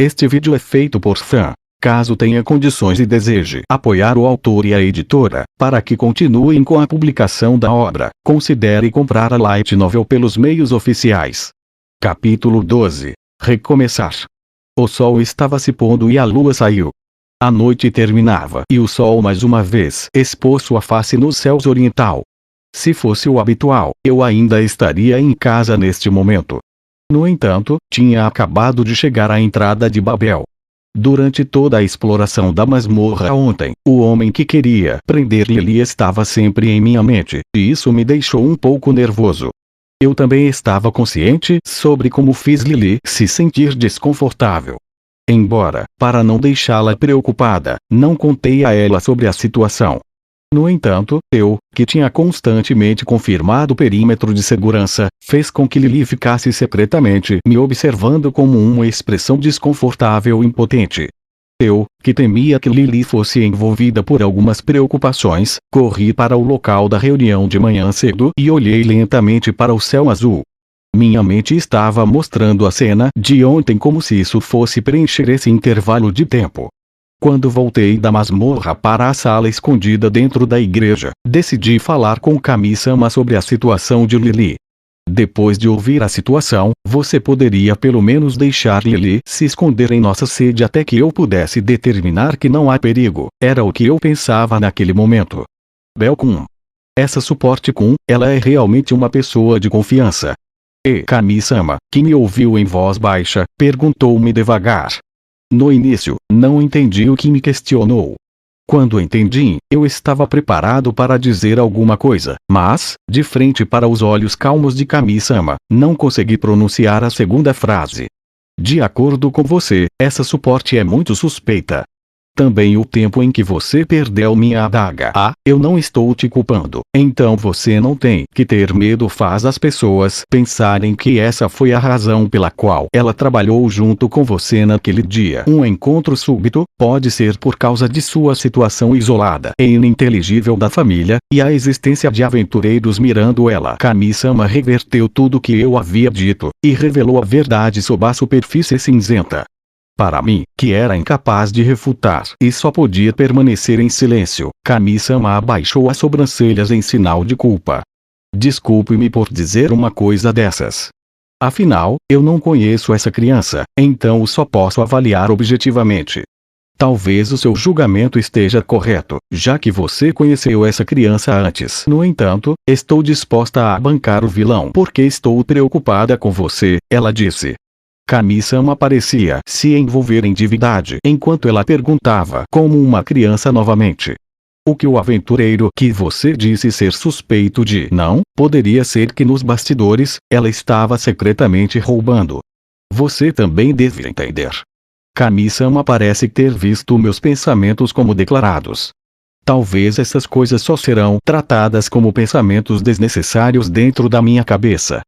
Este vídeo é feito por fã. Caso tenha condições e deseje apoiar o autor e a editora, para que continuem com a publicação da obra, considere comprar a light novel pelos meios oficiais. Capítulo 12. Recomeçar. O sol estava se pondo e a lua saiu. A noite terminava e o sol mais uma vez expôs sua face nos céus oriental. Se fosse o habitual, eu ainda estaria em casa neste momento. No entanto, tinha acabado de chegar à entrada de Babel. Durante toda a exploração da masmorra ontem, o homem que queria prender Lily estava sempre em minha mente, e isso me deixou um pouco nervoso. Eu também estava consciente sobre como fiz Lily se sentir desconfortável. Embora, para não deixá-la preocupada, não contei a ela sobre a situação. No entanto, eu, que tinha constantemente confirmado o perímetro de segurança, fez com que Lily ficasse secretamente me observando como uma expressão desconfortável e impotente. Eu, que temia que Lily fosse envolvida por algumas preocupações, corri para o local da reunião de manhã cedo e olhei lentamente para o céu azul. Minha mente estava mostrando a cena de ontem como se isso fosse preencher esse intervalo de tempo. Quando voltei da masmorra para a sala escondida dentro da igreja, decidi falar com Kami-sama sobre a situação de Lily. Depois de ouvir a situação, você poderia pelo menos deixar Lily se esconder em nossa sede até que eu pudesse determinar que não há perigo, era o que eu pensava naquele momento. Bel-kun. Essa suporte-kun, ela é realmente uma pessoa de confiança. E Kami-sama, que me ouviu em voz baixa, perguntou-me devagar. No início, não entendi o que me questionou. Quando entendi, eu estava preparado para dizer alguma coisa, mas, de frente para os olhos calmos de Kami-sama, não consegui pronunciar a segunda frase. De acordo com você, essa suporte é muito suspeita. Também o tempo em que você perdeu minha adaga. Eu não estou te culpando. Então você não tem que ter medo, faz as pessoas pensarem que essa foi a razão pela qual ela trabalhou junto com você naquele dia. Um encontro súbito pode ser por causa de sua situação isolada e ininteligível da família, e a existência de aventureiros mirando ela. Kami-sama reverteu tudo que eu havia dito, e revelou a verdade sob a superfície cinzenta. Para mim, que era incapaz de refutar e só podia permanecer em silêncio, Kami-sama abaixou as sobrancelhas em sinal de culpa. Desculpe-me por dizer uma coisa dessas. Afinal, eu não conheço essa criança, então só posso avaliar objetivamente. Talvez o seu julgamento esteja correto, já que você conheceu essa criança antes. No entanto, estou disposta a bancar o vilão porque estou preocupada com você, ela disse. Kami-sama parecia se envolver em divindade enquanto ela perguntava como uma criança novamente. O que o aventureiro que você disse ser suspeito de não, poderia ser que nos bastidores, ela estava secretamente roubando. Você também deve entender. Kami-sama parece ter visto meus pensamentos como declarados. Talvez essas coisas só serão tratadas como pensamentos desnecessários dentro da minha cabeça.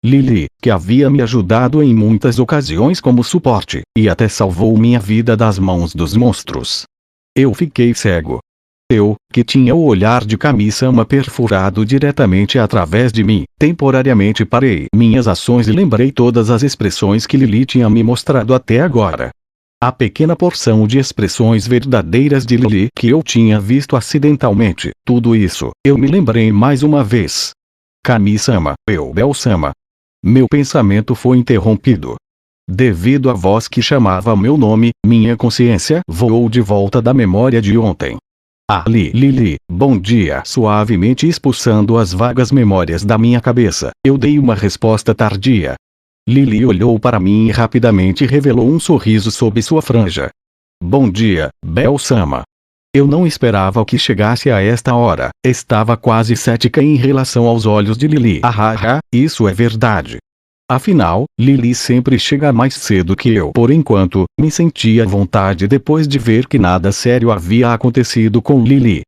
Lily, que havia me ajudado em muitas ocasiões como suporte, e até salvou minha vida das mãos dos monstros. Eu fiquei cego. Eu, que tinha o olhar de Kami-sama perfurado diretamente através de mim, temporariamente parei minhas ações e lembrei todas as expressões que Lily tinha me mostrado até agora. A pequena porção de expressões verdadeiras de Lily que eu tinha visto acidentalmente, tudo isso, eu me lembrei mais uma vez. Kami-sama, Bel-sama. Meu pensamento foi interrompido. Devido à voz que chamava meu nome, minha consciência voou de volta da memória de ontem. Lily, bom dia. Suavemente expulsando as vagas memórias da minha cabeça, eu dei uma resposta tardia. Lily olhou para mim e rapidamente revelou um sorriso sob sua franja. Bom dia, Bel-sama. Eu não esperava que chegasse a esta hora, estava quase cética em relação aos olhos de Lily. Isso é verdade. Afinal, Lily sempre chega mais cedo que eu. Por enquanto, me senti à vontade depois de ver que nada sério havia acontecido com Lily.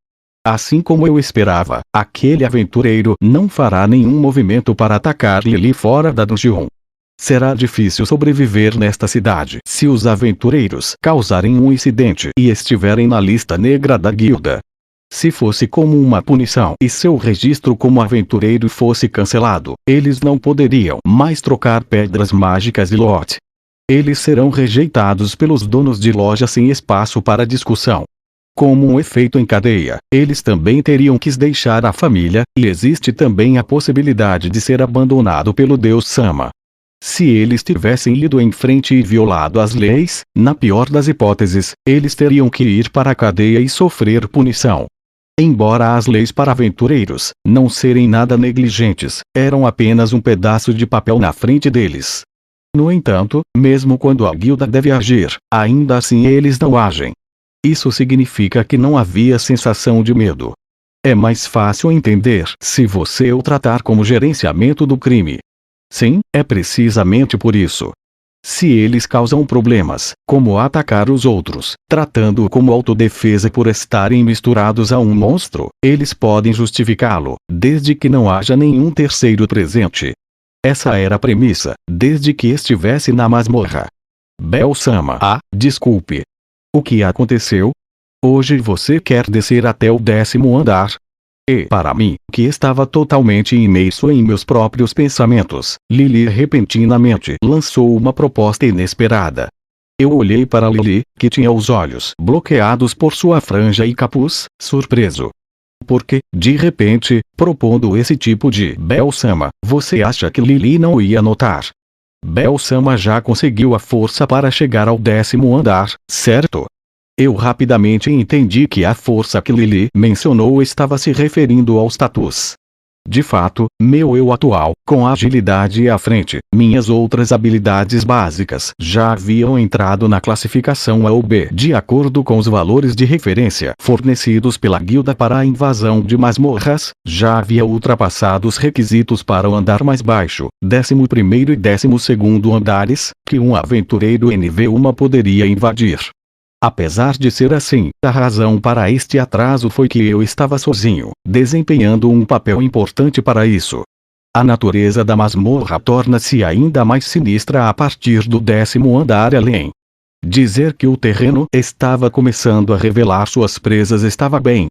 Assim como eu esperava, aquele aventureiro não fará nenhum movimento para atacar Lily fora da dungeon. Será difícil sobreviver nesta cidade se os aventureiros causarem um incidente e estiverem na lista negra da guilda. Se fosse como uma punição e seu registro como aventureiro fosse cancelado, eles não poderiam mais trocar pedras mágicas e lote. eles serão rejeitados pelos donos de loja sem espaço para discussão. Como um efeito em cadeia, eles também teriam que deixar a família, e existe também a possibilidade de ser abandonado pelo Deus Sama. Se eles tivessem ido em frente e violado as leis, na pior das hipóteses, eles teriam que ir para a cadeia e sofrer punição. Embora as leis para aventureiros não serem nada negligentes, eram apenas um pedaço de papel na frente deles. No entanto, mesmo quando a guilda deve agir, ainda assim eles não agem. Isso significa que não havia sensação de medo. É mais fácil entender se você o tratar como gerenciamento do crime. Sim, é precisamente por isso. Se eles causam problemas, como atacar os outros, tratando-o como autodefesa por estarem misturados a um monstro, eles podem justificá-lo, desde que não haja nenhum terceiro presente. Essa era a premissa, desde que estivesse na masmorra. Bel-sama, desculpe. O que aconteceu? Hoje você quer descer até o 10º andar? E para mim, que estava totalmente imerso em meus próprios pensamentos, Lily repentinamente lançou uma proposta inesperada. Eu olhei para Lily, que tinha os olhos bloqueados por sua franja e capuz, surpreso. Porque, de repente, propondo esse tipo de Bel-sama, você acha que Lily não ia notar? Bel-sama já conseguiu a força para chegar ao 10º andar, certo? Eu rapidamente entendi que a força que Lily mencionou estava se referindo ao status. De fato, meu eu atual, com a agilidade à frente, minhas outras habilidades básicas já haviam entrado na classificação A ou B de acordo com os valores de referência fornecidos pela guilda para a invasão de masmorras, já havia ultrapassado os requisitos para o andar mais baixo, 11º e 12º andares, que um aventureiro NV1 poderia invadir. Apesar de ser assim, a razão para este atraso foi que eu estava sozinho, desempenhando um papel importante para isso. A natureza da masmorra torna-se ainda mais sinistra a partir do 10º andar além. Dizer que o terreno estava começando a revelar suas presas estava bem.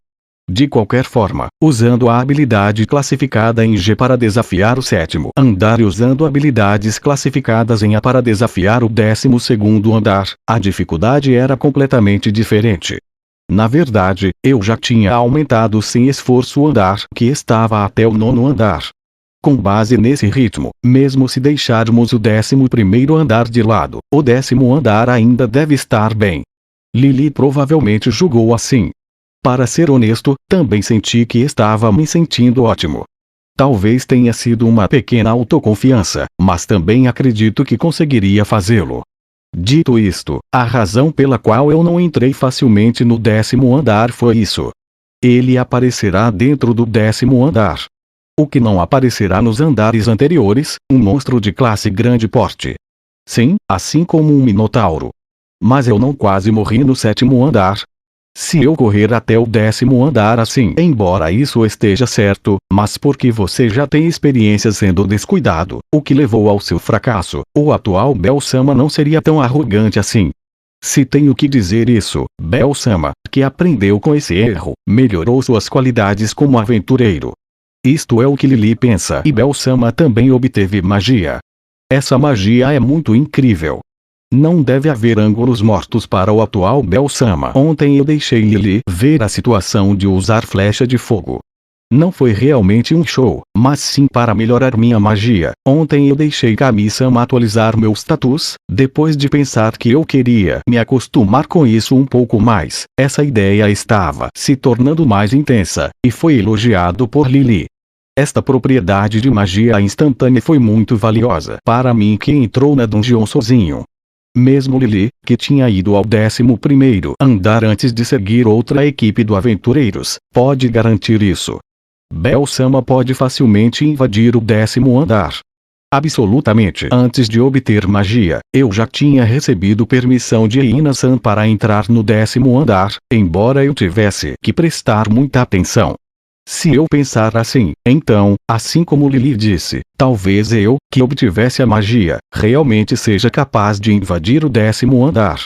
De qualquer forma, usando a habilidade classificada em G para desafiar o 7º andar e usando habilidades classificadas em A para desafiar o 12º andar, a dificuldade era completamente diferente. Na verdade, eu já tinha aumentado sem esforço o andar que estava até o 9º andar. Com base nesse ritmo, mesmo se deixarmos o 11º andar de lado, o 10º andar ainda deve estar bem. Lily provavelmente julgou assim. Para ser honesto, também senti que estava me sentindo ótimo. Talvez tenha sido uma pequena autoconfiança, mas também acredito que conseguiria fazê-lo. Dito isto, a razão pela qual eu não entrei facilmente no 10º andar foi isso. Ele aparecerá dentro do 10º andar. O que não aparecerá nos andares anteriores, um monstro de classe grande porte. Sim, assim como um minotauro. Mas eu não quase morri no 7º andar. Se eu correr até o 10º andar assim, embora isso esteja certo, mas porque você já tem experiência sendo descuidado, o que levou ao seu fracasso, o atual Bel-sama não seria tão arrogante assim. Se tenho que dizer isso, Bel-sama, que aprendeu com esse erro, melhorou suas qualidades como aventureiro. Isto é o que Lily pensa e Bel-sama também obteve magia. Essa magia é muito incrível. Não deve haver ângulos mortos para o atual Bel-sama. Ontem eu deixei Lily ver a situação de usar flecha de fogo. Não foi realmente um show, mas sim para melhorar minha magia. Ontem eu deixei Kami-sama atualizar meu status, depois de pensar que eu queria me acostumar com isso um pouco mais. Essa ideia estava se tornando mais intensa, e foi elogiado por Lily. Esta propriedade de magia instantânea foi muito valiosa para mim que entrou na dungeon sozinho. Mesmo Lily, que tinha ido ao 11º andar antes de seguir outra equipe do Aventureiros, pode garantir isso. Bel-sama pode facilmente invadir o 10º andar. Absolutamente. Antes de obter magia, eu já tinha recebido permissão de Ina-san para entrar no 10º andar, embora eu tivesse que prestar muita atenção. Se eu pensar assim, então, assim como Lily disse, talvez eu, que obtivesse a magia, realmente seja capaz de invadir o 10º andar.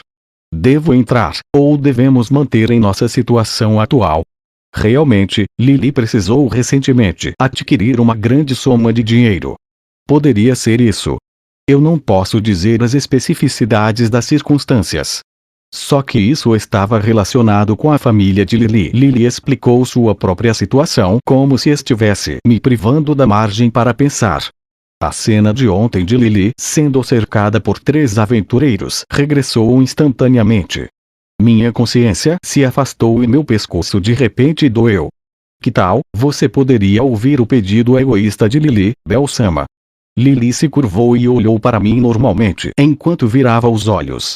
Devo entrar, ou devemos manter em nossa situação atual? Realmente, Lily precisou recentemente adquirir uma grande soma de dinheiro. Poderia ser isso. Eu não posso dizer as especificidades das circunstâncias. Só que isso estava relacionado com a família de Lily. Lily explicou sua própria situação como se estivesse me privando da margem para pensar. A cena de ontem de Lily sendo cercada por 3 aventureiros regressou instantaneamente. Minha consciência se afastou e meu pescoço de repente doeu. Que tal, você poderia ouvir o pedido egoísta de Lily, Bel-sama? Lily se curvou e olhou para mim normalmente enquanto virava os olhos.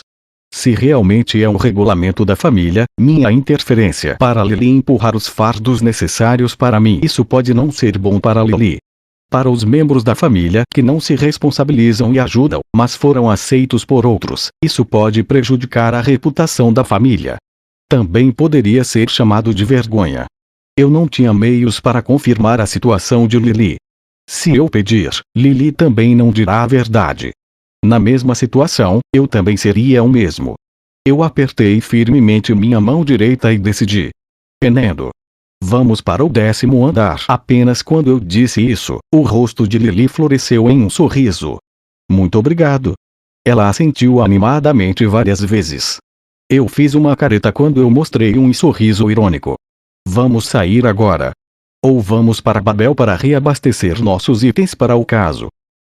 Se realmente é um regulamento da família, minha interferência para Lily empurrar os fardos necessários para mim, isso pode não ser bom para Lily. Para os membros da família que não se responsabilizam e ajudam, mas foram aceitos por outros, isso pode prejudicar a reputação da família. Também poderia ser chamado de vergonha. Eu não tinha meios para confirmar a situação de Lily. Se eu pedir, Lily também não dirá a verdade. Na mesma situação, eu também seria o mesmo. Eu apertei firmemente minha mão direita e decidi. Enendo. Vamos para o 10º andar. Apenas quando eu disse isso, o rosto de Lily floresceu em um sorriso. Muito obrigado. Ela assentiu animadamente várias vezes. Eu fiz uma careta quando eu mostrei um sorriso irônico. Vamos sair agora. Ou vamos para Babel para reabastecer nossos itens para o caso.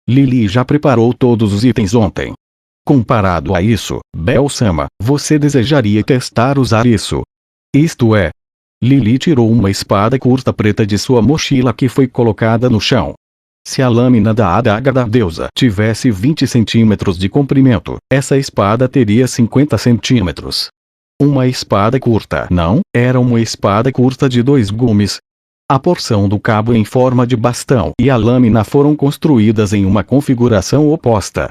Lily já preparou todos os itens ontem. Comparado a isso, Bel-sama, você desejaria testar usar isso? Isto é. Lily tirou uma espada curta preta de sua mochila que foi colocada no chão. Se a lâmina da adaga da deusa tivesse 20 centímetros de comprimento, essa espada teria 50 centímetros. Uma espada curta. Não, era uma espada curta de 2 gumes. A porção do cabo em forma de bastão e a lâmina foram construídas em uma configuração oposta.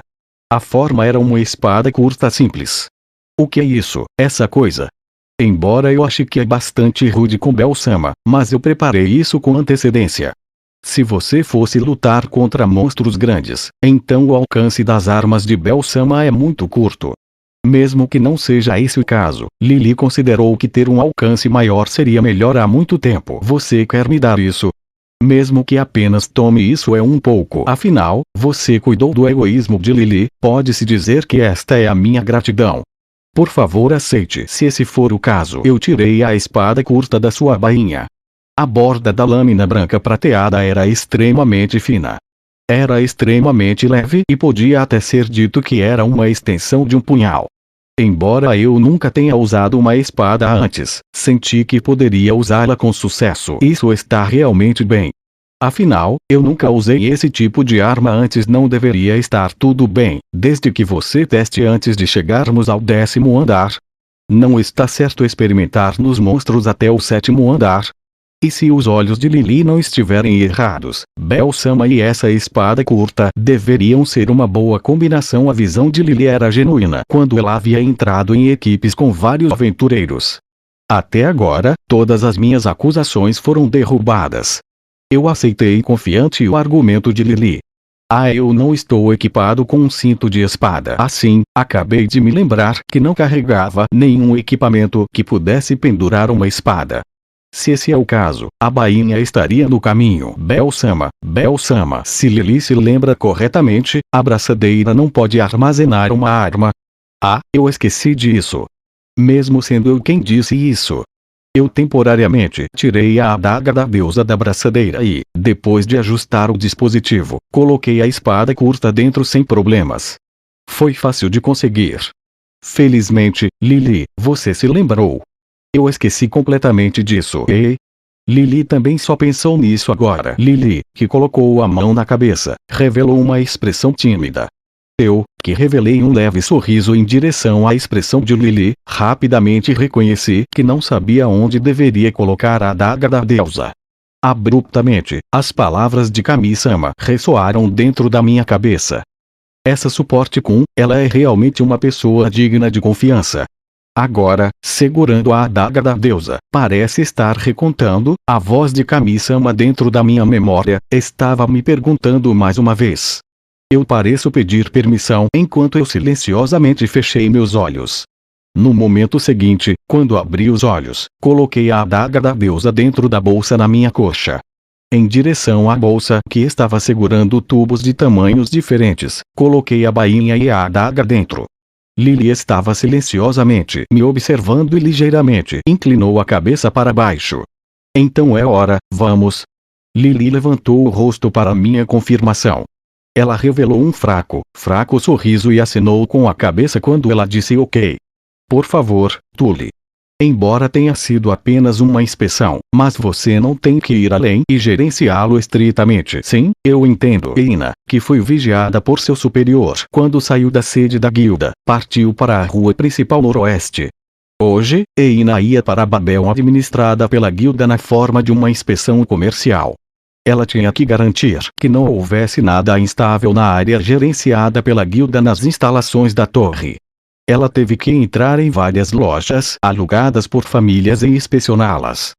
A forma era uma espada curta simples. O que é isso, essa coisa? Embora eu ache que é bastante rude com Bel-sama, mas eu preparei isso com antecedência. Se você fosse lutar contra monstros grandes, então o alcance das armas de Bel-sama é muito curto. Mesmo que não seja esse o caso, Lily considerou que ter um alcance maior seria melhor há muito tempo. Você quer me dar isso? Mesmo que apenas tome isso um pouco. Afinal, você cuidou do egoísmo de Lily, pode-se dizer que esta é a minha gratidão. Por favor, aceite. Se esse for o caso, eu tirei a espada curta da sua bainha. A borda da lâmina branca prateada era extremamente fina. Era extremamente leve e podia até ser dito que era uma extensão de um punhal. Embora eu nunca tenha usado uma espada antes, senti que poderia usá-la com sucesso. Isso está realmente bem. Afinal, eu nunca usei esse tipo de arma antes. Não deveria estar tudo bem, desde que você teste antes de chegarmos ao 10º andar. Não está certo experimentar nos monstros até o 7º andar. E se os olhos de Lily não estiverem errados, Bel-sama e essa espada curta deveriam ser uma boa combinação. A visão de Lily era genuína quando ela havia entrado em equipes com vários aventureiros. Até agora, todas as minhas acusações foram derrubadas. Eu aceitei confiante o argumento de Lily. Eu não estou equipado com um cinto de espada. Assim, acabei de me lembrar que não carregava nenhum equipamento que pudesse pendurar uma espada. Se esse é o caso, a bainha estaria no caminho. Bel-sama, se Lily se lembra corretamente, a braçadeira não pode armazenar uma arma. Eu esqueci disso. Mesmo sendo eu quem disse isso. Eu temporariamente tirei a adaga da deusa da braçadeira e, depois de ajustar o dispositivo, coloquei a espada curta dentro sem problemas. Foi fácil de conseguir. Felizmente, Lily, você se lembrou. Eu esqueci completamente disso. Lily também só pensou nisso agora. Lily, que colocou a mão na cabeça, revelou uma expressão tímida. Eu, que revelei um leve sorriso em direção à expressão de Lily, rapidamente reconheci que não sabia onde deveria colocar a adaga da deusa. Abruptamente, as palavras de Kami-sama ressoaram dentro da minha cabeça. Essa suporte Kun, ela é realmente uma pessoa digna de confiança. Agora, segurando a adaga da deusa, parece estar recontando, a voz de Kami-sama dentro da minha memória, estava me perguntando mais uma vez. Eu pareço pedir permissão enquanto eu silenciosamente fechei meus olhos. No momento seguinte, quando abri os olhos, coloquei a adaga da deusa dentro da bolsa na minha coxa. em direção à bolsa que estava segurando tubos de tamanhos diferentes. Coloquei a bainha e a adaga dentro. Lily estava silenciosamente me observando e ligeiramente inclinou a cabeça para baixo. Então é hora, vamos. Lily levantou o rosto para minha confirmação. Ela revelou um fraco sorriso e acenou com a cabeça quando ela disse ok. Por favor, Tully. Embora tenha sido apenas uma inspeção, mas você não tem que ir além e gerenciá-lo estritamente. Sim, eu entendo. Eina, que foi vigiada por seu superior quando saiu da sede da guilda, partiu para a rua principal noroeste. Hoje, Eina ia para Babel administrada pela guilda na forma de uma inspeção comercial. Ela tinha que garantir que não houvesse nada instável na área gerenciada pela guilda nas instalações da torre. Ela teve que entrar em várias lojas alugadas por famílias e inspecioná-las.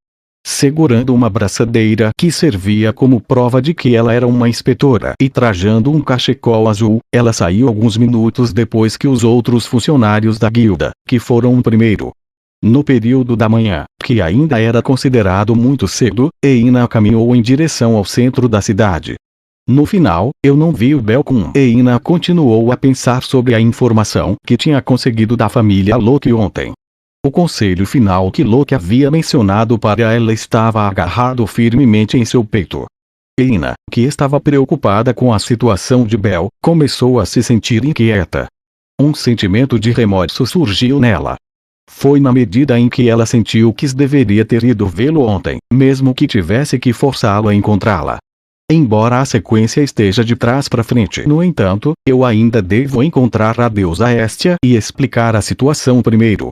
Segurando uma braçadeira que servia como prova de que ela era uma inspetora e trajando um cachecol azul, ela saiu alguns minutos depois que os outros funcionários da guilda, que foram o primeiro. No período da manhã, que ainda era considerado muito cedo, Eina caminhou em direção ao centro da cidade. No final, eu não vi o Belcom. Eina continuou a pensar sobre a informação que tinha conseguido da família Locke ontem. O conselho final que Locke havia mencionado para ela estava agarrado firmemente em seu peito. Eina, que estava preocupada com a situação de Bel, começou a se sentir inquieta. Um sentimento de remorso surgiu nela. Foi na medida em que ela sentiu que deveria ter ido vê-lo ontem, mesmo que tivesse que forçá-lo a encontrá-la. Embora a sequência esteja de trás para frente, no entanto, eu ainda devo encontrar a deusa Hestia e explicar a situação primeiro.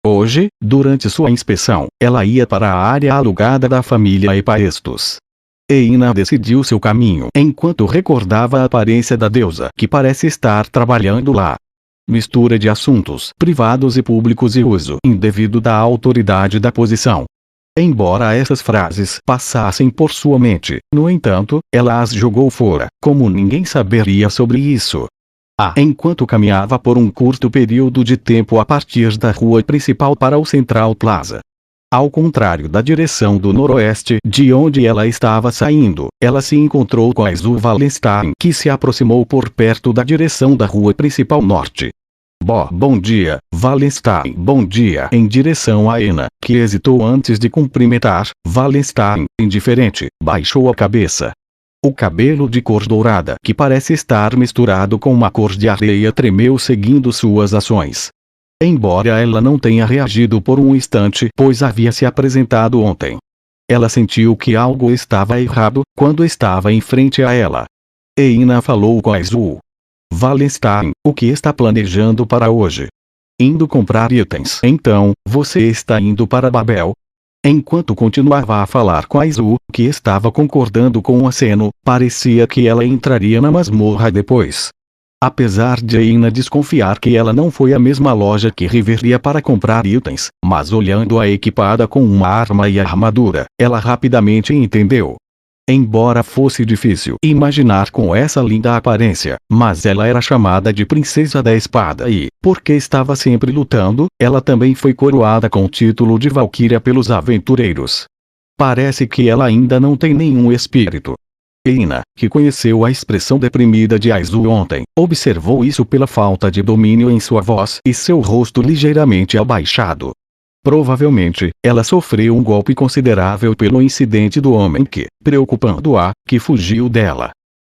Hoje, durante sua inspeção, ela ia para a área alugada da família Epaestos. Eina decidiu seu caminho enquanto recordava a aparência da deusa que parece estar trabalhando lá. Mistura de assuntos privados e públicos e uso indevido da autoridade da posição. Embora essas frases passassem por sua mente, no entanto, ela as jogou fora, como ninguém saberia sobre isso. Enquanto caminhava por um curto período de tempo a partir da rua principal para o Central Plaza. Ao contrário da direção do noroeste de onde ela estava saindo, ela se encontrou com Azul Wallenstein que se aproximou por perto da direção da rua principal norte. Bom dia, Wallenstein. Bom dia. Em direção a Eina, que hesitou antes de cumprimentar, Wallenstein, indiferente, baixou a cabeça. O cabelo de cor dourada que parece estar misturado com uma cor de areia tremeu seguindo suas ações. Embora ela não tenha reagido por um instante pois havia se apresentado ontem. Ela sentiu que algo estava errado quando estava em frente a ela. Eina falou com Azul. Wallenstein, o que está planejando para hoje? Indo comprar itens. Então, você está indo para Babel? Enquanto continuava a falar com Azul, que estava concordando com o aceno, parecia que ela entraria na masmorra depois. Apesar de Eina desconfiar que ela não foi à mesma loja que reveria para comprar itens, mas olhando-a equipada com uma arma e armadura, ela rapidamente entendeu. Embora fosse difícil imaginar com essa linda aparência, mas ela era chamada de Princesa da Espada e, porque estava sempre lutando, ela também foi coroada com o título de Valquíria pelos aventureiros. Parece que ela ainda não tem nenhum espírito. Eina, que conheceu a expressão deprimida de Azul ontem, observou isso pela falta de domínio em sua voz e seu rosto ligeiramente abaixado. Provavelmente, ela sofreu um golpe considerável pelo incidente do homem que, preocupando-a, que fugiu dela.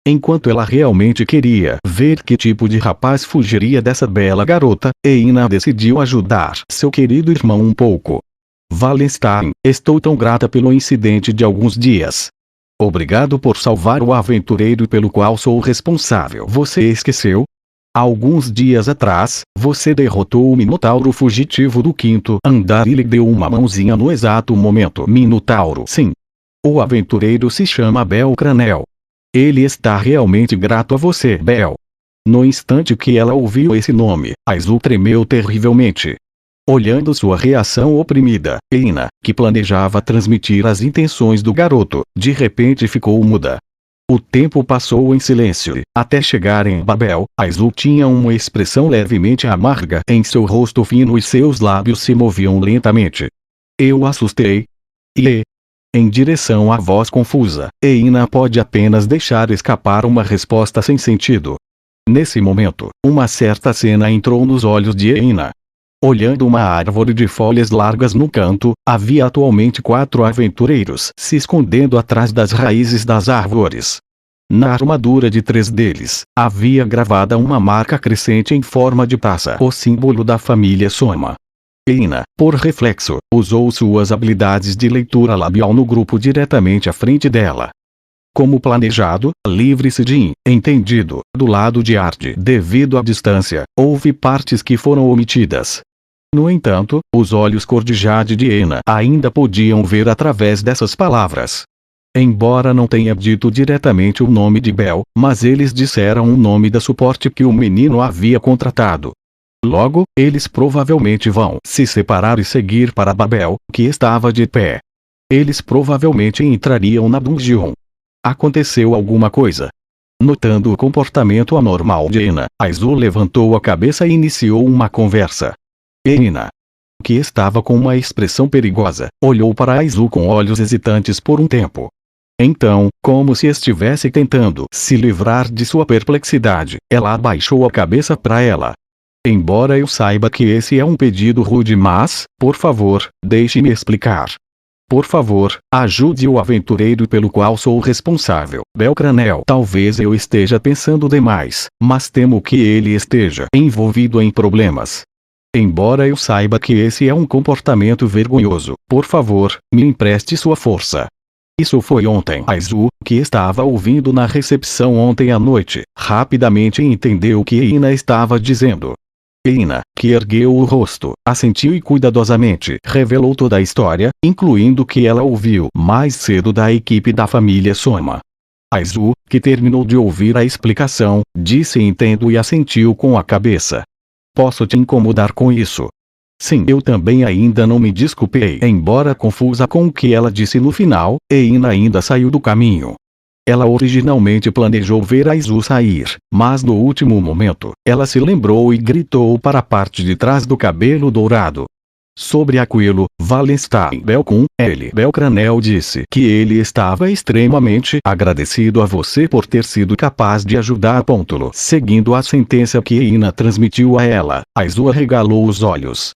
Enquanto ela realmente queria ver que tipo de rapaz fugiria dessa bela garota, Eina decidiu ajudar seu querido irmão um pouco. Wallenstein, estou tão grata pelo incidente de alguns dias. Obrigado por salvar o aventureiro pelo qual sou responsável. Você esqueceu? Alguns dias atrás, você derrotou o Minotauro fugitivo do quinto andar e lhe deu uma mãozinha no exato momento. Minotauro. Sim. O aventureiro se chama Bel Cranel. Ele está realmente grato a você, Bel. No instante que ela ouviu esse nome, Azul tremeu terrivelmente. Olhando sua reação oprimida, Eina, que planejava transmitir as intenções do garoto, de repente ficou muda. O tempo passou em silêncio, até chegar em Babel. Azul tinha uma expressão levemente amarga em seu rosto fino e seus lábios se moviam lentamente. Eu assustei. E em direção à voz confusa. Eina pode apenas deixar escapar uma resposta sem sentido. Nesse momento, uma certa cena entrou nos olhos de Eina. Olhando uma árvore de folhas largas no canto, havia atualmente 4 aventureiros se escondendo atrás das raízes das árvores. Na armadura de 3 deles, havia gravada uma marca crescente em forma de taça, o símbolo da família Soma. Eina, por reflexo, usou suas habilidades de leitura labial no grupo diretamente à frente dela. Como planejado, livre-se de entendido, do lado de Ard. Devido à distância, houve partes que foram omitidas. No entanto, os olhos cor de jade de Eina ainda podiam ver através dessas palavras. Embora não tenha dito diretamente o nome de Bel, mas eles disseram o nome da suporte que o menino havia contratado. Logo, eles provavelmente vão se separar e seguir para Babel, que estava de pé. Eles provavelmente entrariam na dungeon. Aconteceu alguma coisa. Notando o comportamento anormal de Eina, Aizu levantou a cabeça e iniciou uma conversa. Eina, que estava com uma expressão perigosa, olhou para Aizu com olhos hesitantes por um tempo. Então, como se estivesse tentando se livrar de sua perplexidade, ela abaixou a cabeça para ela. Embora eu saiba que esse é um pedido rude, mas, por favor, deixe-me explicar. Por favor, ajude o aventureiro pelo qual sou responsável. Belcranel. Talvez eu esteja pensando demais, mas temo que ele esteja envolvido em problemas. Embora eu saiba que esse é um comportamento vergonhoso, por favor, me empreste sua força. Isso foi ontem. Aizu, que estava ouvindo na recepção ontem à noite, rapidamente entendeu o que Eina estava dizendo. Eina, que ergueu o rosto, assentiu e cuidadosamente revelou toda a história, incluindo o que ela ouviu mais cedo da equipe da família Soma. Aizu, que terminou de ouvir a explicação, disse entendo e assentiu com a cabeça. Posso te incomodar com isso? Sim, eu também ainda não me desculpei. Embora confusa com o que ela disse no final, Eina ainda saiu do caminho. Ela originalmente planejou ver Aizu sair, mas no último momento, ela se lembrou e gritou para a parte de trás do cabelo dourado. Sobre Aquilo, Wallenstein Belcum, Belcranel disse que ele estava extremamente agradecido a você por ter sido capaz de ajudar. Seguindo a sentença que Eina transmitiu a ela, Aizu arregalou os olhos.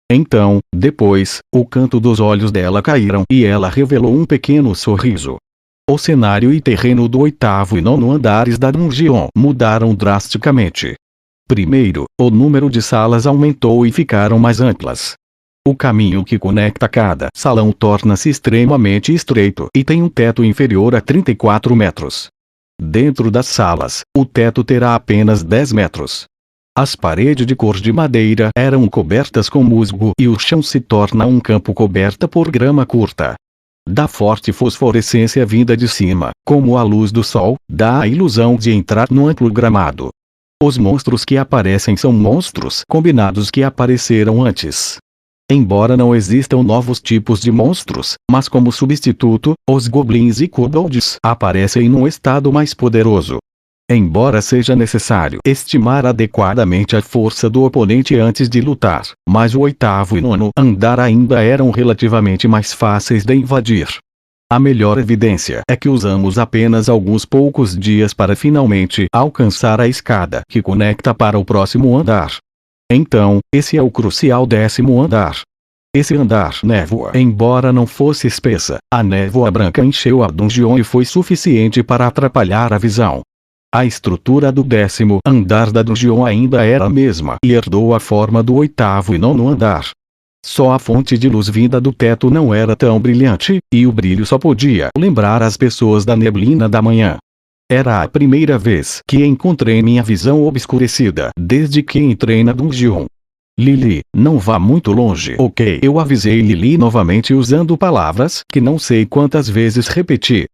Então, depois, o canto dos olhos dela caíram e ela revelou um pequeno sorriso. O cenário e terreno do 8º e 9º andares da dungeon mudaram drasticamente. Primeiro, o número de salas aumentou e ficaram mais amplas. O caminho que conecta cada salão torna-se extremamente estreito e tem um teto inferior a 34 metros. Dentro das salas, o teto terá apenas 10 metros. As paredes de cor de madeira eram cobertas com musgo e o chão se torna um campo coberto por grama curta. Da forte fosforescência vinda de cima, como a luz do sol, dá a ilusão de entrar no amplo gramado. Os monstros que aparecem são monstros combinados que apareceram antes. Embora não existam novos tipos de monstros, mas como substituto, os goblins e kobolds aparecem num estado mais poderoso. Embora seja necessário estimar adequadamente a força do oponente antes de lutar, mas o 8º e 9º andar ainda eram relativamente mais fáceis de invadir. A melhor evidência é que usamos apenas alguns poucos dias para finalmente alcançar a escada que conecta para o próximo andar. Então, esse é o crucial 10º andar. Esse andar névoa, embora não fosse espessa, a névoa branca encheu a dungeon e foi suficiente para atrapalhar a visão. A estrutura do 10º andar da dungeon ainda era a mesma e herdou a forma do 8º e 9º andar. Só a fonte de luz vinda do teto não era tão brilhante, e o brilho só podia lembrar as pessoas da neblina da manhã. Era a primeira vez que encontrei minha visão obscurecida desde que entrei na dungeon. Lily, não vá muito longe. Ok, eu avisei Lily novamente usando palavras que não sei quantas vezes repeti.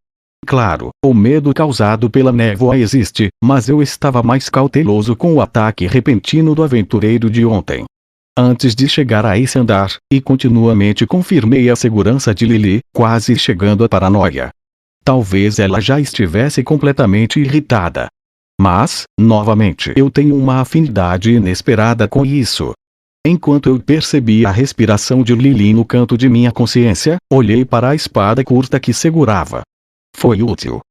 Claro, o medo causado pela névoa existe, mas eu estava mais cauteloso com o ataque repentino do aventureiro de ontem. Antes de chegar a esse andar, e continuamente confirmei a segurança de Lily, quase chegando à paranoia. Talvez ela já estivesse completamente irritada. Mas, novamente, eu tenho uma afinidade inesperada com isso. Enquanto eu percebia a respiração de Lily no canto de minha consciência, olhei para a espada curta que segurava. Foi útil.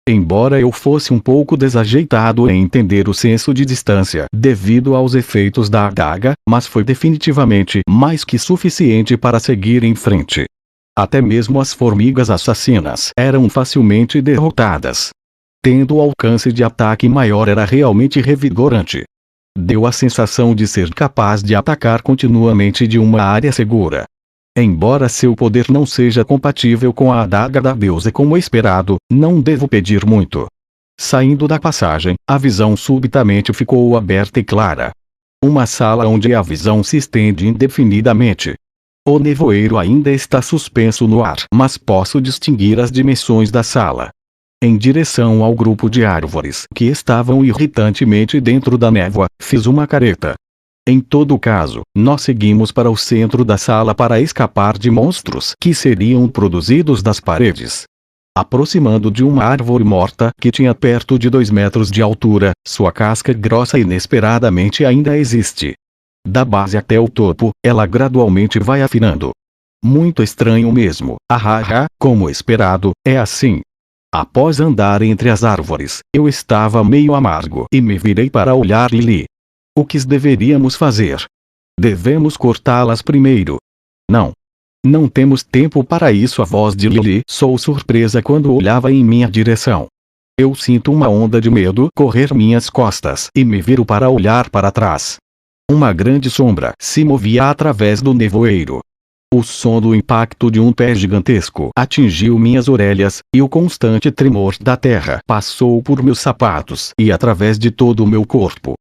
Embora eu fosse um pouco desajeitado em entender o senso de distância devido aos efeitos da adaga, mas foi definitivamente mais que suficiente para seguir em frente. Até mesmo as formigas assassinas eram facilmente derrotadas. Tendo o alcance de ataque maior era realmente revigorante. Deu a sensação de ser capaz de atacar continuamente de uma área segura. Embora seu poder não seja compatível com a adaga da deusa como esperado, não devo pedir muito. Saindo da passagem, a visão subitamente ficou aberta e clara. Uma sala onde a visão se estende indefinidamente. O nevoeiro ainda está suspenso no ar, mas posso distinguir as dimensões da sala. Em direção ao grupo de árvores que estavam irritantemente dentro da névoa, fiz uma careta. Em todo caso, nós seguimos para o centro da sala para escapar de monstros que seriam produzidos das paredes. Aproximando de uma árvore morta que tinha perto de 2 metros de altura, sua casca grossa inesperadamente ainda existe. Da base até o topo, ela gradualmente vai afinando. Muito estranho mesmo, como esperado, é assim. Após andar entre as árvores, eu estava meio amargo e me virei para olhar Lily. O que deveríamos fazer? Devemos cortá-las primeiro. Não. Não temos tempo para isso. A voz de Lily soou surpresa quando olhava em minha direção. Eu sinto uma onda de medo correr minhas costas e me viro para olhar para trás. Uma grande sombra se movia através do nevoeiro. O som do impacto de um pé gigantesco atingiu minhas orelhas, e o constante tremor da terra passou por meus sapatos e através de todo o meu corpo.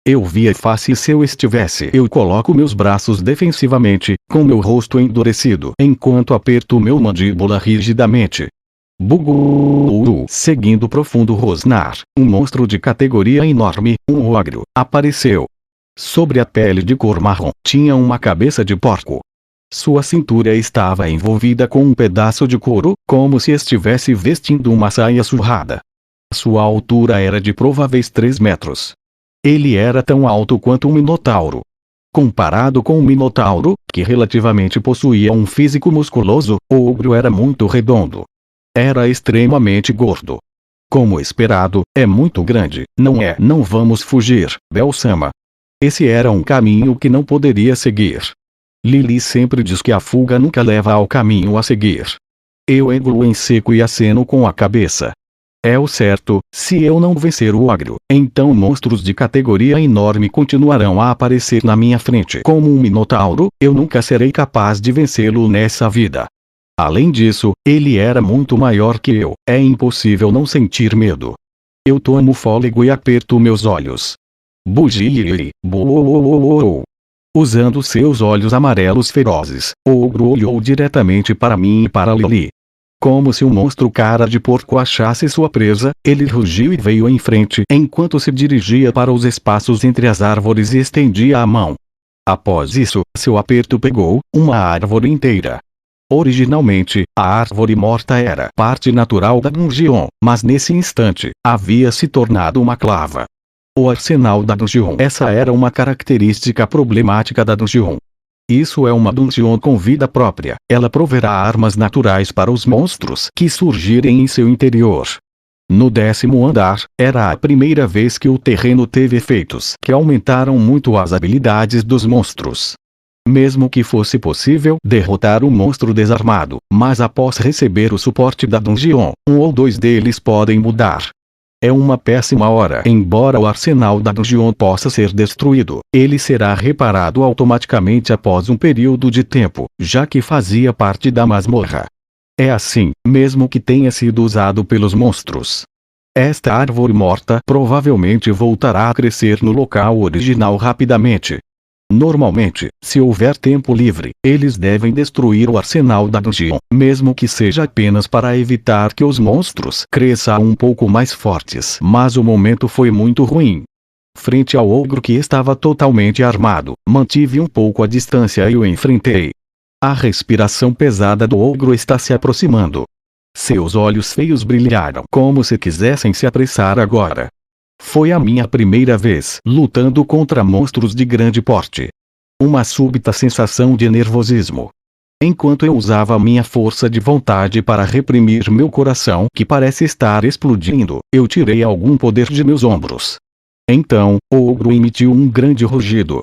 Eu vi a face e se eu estivesse eu coloco meus braços defensivamente, com meu rosto endurecido, enquanto aperto meu mandíbula rigidamente. Bugu! Seguindo profundo rosnar, um monstro de categoria enorme, um ogro, apareceu. Sobre a pele de cor marrom, tinha uma cabeça de porco. Sua cintura estava envolvida com um pedaço de couro, como se estivesse vestindo uma saia surrada. Sua altura era de prováveis 3 metros. Ele era tão alto quanto um minotauro. Comparado com um minotauro, que relativamente possuía um físico musculoso, o ogro era muito redondo. Era extremamente gordo. Como esperado, é muito grande, não é? Não vamos fugir, Bel-sama. Esse era um caminho que não poderia seguir. Lily sempre diz que a fuga nunca leva ao caminho a seguir. Eu engulo em seco e aceno com a cabeça. É o certo, se eu não vencer o ogro, então monstros de categoria enorme continuarão a aparecer na minha frente. Como um minotauro, eu nunca serei capaz de vencê-lo nessa vida. Além disso, ele era muito maior que eu, é impossível não sentir medo. Eu tomo fôlego e aperto meus olhos. Bugiri, boou. Usando seus olhos amarelos ferozes, o ogro olhou diretamente para mim e para Lily. Como se um monstro cara de porco achasse sua presa, ele rugiu e veio em frente enquanto se dirigia para os espaços entre as árvores e estendia a mão. Após isso, seu aperto pegou uma árvore inteira. Originalmente, a árvore morta era parte natural da dungeon, mas nesse instante, havia se tornado uma clava. O arsenal da dungeon. Essa era uma característica problemática da dungeon. Isso é uma dungeon com vida própria, ela proverá armas naturais para os monstros que surgirem em seu interior. No 10º andar, era a primeira vez que o terreno teve efeitos que aumentaram muito as habilidades dos monstros. Mesmo que fosse possível derrotar um monstro desarmado, mas após receber o suporte da dungeon, um ou dois deles podem mudar. É uma péssima hora. Embora o arsenal da dungeon possa ser destruído, ele será reparado automaticamente após um período de tempo, já que fazia parte da masmorra. É assim, mesmo que tenha sido usado pelos monstros. Esta árvore morta provavelmente voltará a crescer no local original rapidamente. Normalmente, se houver tempo livre, eles devem destruir o arsenal da dungeon, mesmo que seja apenas para evitar que os monstros cresçam um pouco mais fortes. Mas o momento foi muito ruim. Frente ao ogro que estava totalmente armado, mantive um pouco a distância e o enfrentei. A respiração pesada do ogro está se aproximando. Seus olhos feios brilharam como se quisessem se apressar agora. Foi a minha primeira vez lutando contra monstros de grande porte. Uma súbita sensação de nervosismo. Enquanto eu usava minha força de vontade para reprimir meu coração que parece estar explodindo, eu tirei algum poder de meus ombros. Então, o ogro emitiu um grande rugido.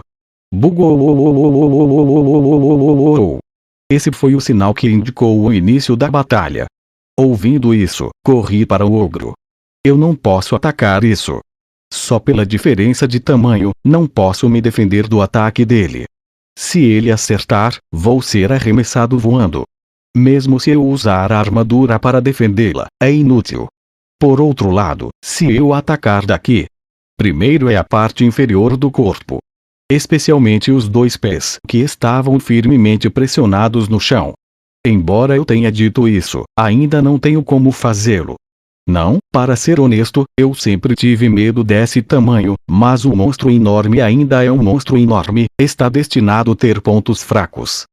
Bugou. Esse foi o sinal que indicou o início da batalha. Ouvindo isso, corri para o ogro. Eu não posso atacar isso. Só pela diferença de tamanho, não posso me defender do ataque dele. Se ele acertar, vou ser arremessado voando. Mesmo se eu usar a armadura para defendê-la, é inútil. Por outro lado, se eu atacar daqui, primeiro é a parte inferior do corpo. Especialmente os 2 pés que estavam firmemente pressionados no chão. Embora eu tenha dito isso, ainda não tenho como fazê-lo. Não, para ser honesto, eu sempre tive medo desse tamanho, mas o monstro enorme ainda é um monstro enorme, está destinado a ter pontos fracos.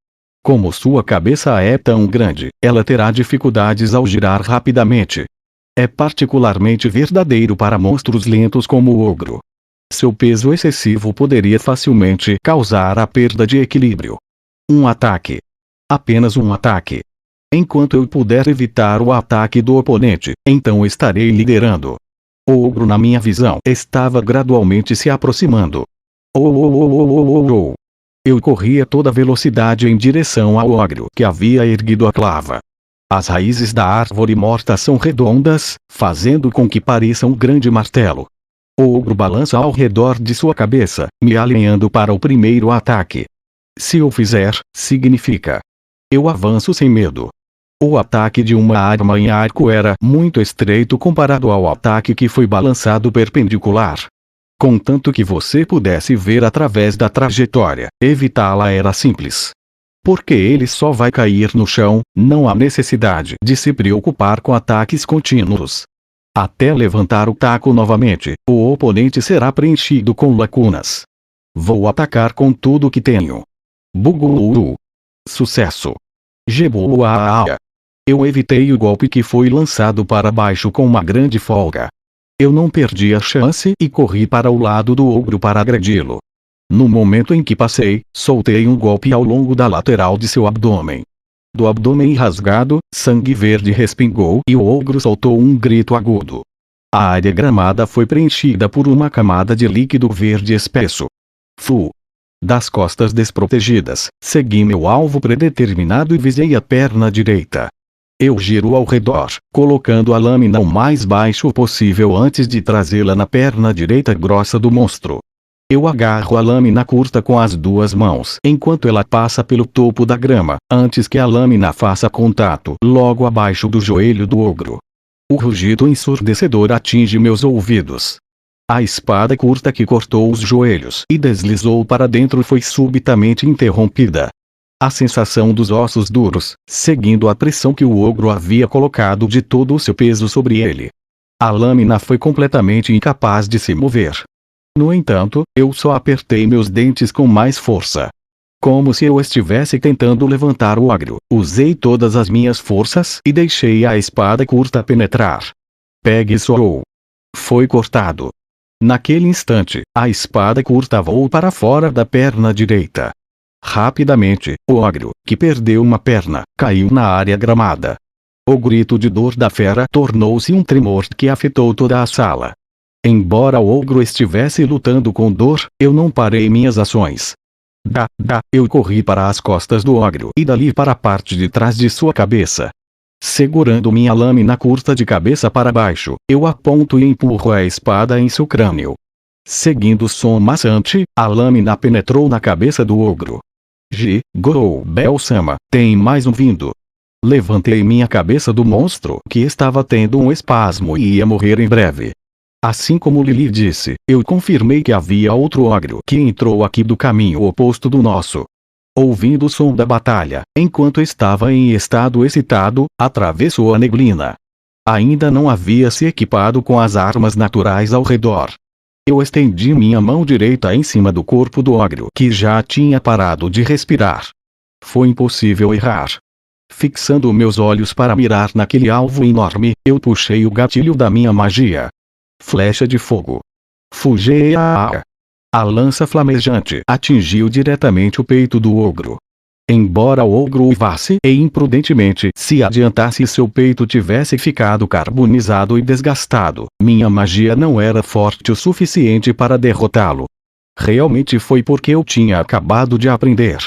Como sua cabeça é tão grande, ela terá dificuldades ao girar rapidamente. É particularmente verdadeiro para monstros lentos como o ogro. Seu peso excessivo poderia facilmente causar a perda de equilíbrio. Um ataque. Apenas um ataque. Enquanto eu puder evitar o ataque do oponente, então estarei liderando. O ogro, na minha visão, estava gradualmente se aproximando. Eu corri a toda velocidade em direção ao ogro que havia erguido a clava. As raízes da árvore morta são redondas, fazendo com que pareça um grande martelo. O ogro balança ao redor de sua cabeça, me alinhando para o primeiro ataque. Se eu fizer, significa. Eu avanço sem medo. O ataque de uma arma em arco era muito estreito comparado ao ataque que foi balançado perpendicular. Contanto que você pudesse ver através da trajetória, evitá-la era simples. Porque ele só vai cair no chão, não há necessidade de se preocupar com ataques contínuos. Até levantar o taco novamente, o oponente será preenchido com lacunas. Vou atacar com tudo que tenho. Buguu. Sucesso. Gebuaa. Eu evitei o golpe que foi lançado para baixo com uma grande folga. Eu não perdi a chance e corri para o lado do ogro para agredi-lo. No momento em que passei, soltei um golpe ao longo da lateral de seu abdômen. Do abdômen rasgado, sangue verde respingou e o ogro soltou um grito agudo. A área gramada foi preenchida por uma camada de líquido verde espesso. Das costas desprotegidas, segui meu alvo predeterminado e visei a perna direita. Eu giro ao redor, colocando a lâmina o mais baixo possível antes de trazê-la na perna direita grossa do monstro. Eu agarro a lâmina curta com as 2 mãos enquanto ela passa pelo topo da grama, antes que a lâmina faça contato logo abaixo do joelho do ogro. O rugido ensurdecedor atinge meus ouvidos. A espada curta que cortou os joelhos e deslizou para dentro foi subitamente interrompida. A sensação dos ossos duros, seguindo a pressão que o ogro havia colocado de todo o seu peso sobre ele. A lâmina foi completamente incapaz de se mover. No entanto, eu só apertei meus dentes com mais força. Como se eu estivesse tentando levantar o ogro, usei todas as minhas forças e deixei a espada curta penetrar. Pegue soou. Foi cortado. Naquele instante, a espada curta voou para fora da perna direita. Rapidamente, o ogro, que perdeu uma perna, caiu na área gramada. O grito de dor da fera tornou-se um tremor que afetou toda a sala. Embora o ogro estivesse lutando com dor, eu não parei minhas ações. Eu corri para as costas do ogro e dali para a parte de trás de sua cabeça. Segurando minha lâmina curta de cabeça para baixo, eu aponto e empurro a espada em seu crânio. Seguindo o som maçante, a lâmina penetrou na cabeça do ogro. Bel-sama, tem mais um vindo. Levantei minha cabeça do monstro que estava tendo um espasmo e ia morrer em breve. Assim como Lili disse, eu confirmei que havia outro ogro que entrou aqui do caminho oposto do nosso. Ouvindo o som da batalha, enquanto estava em estado excitado, atravessou a neblina. Ainda não havia se equipado com as armas naturais ao redor. Eu estendi minha mão direita em cima do corpo do ogro que já tinha parado de respirar. Foi impossível errar. Fixando meus olhos para mirar naquele alvo enorme, eu puxei o gatilho da minha magia. Flecha de fogo. Fugia. A lança flamejante atingiu diretamente o peito do ogro. Embora o ogro uivasse e imprudentemente se adiantasse e seu peito tivesse ficado carbonizado e desgastado, minha magia não era forte o suficiente para derrotá-lo. Realmente foi porque eu tinha acabado de aprender.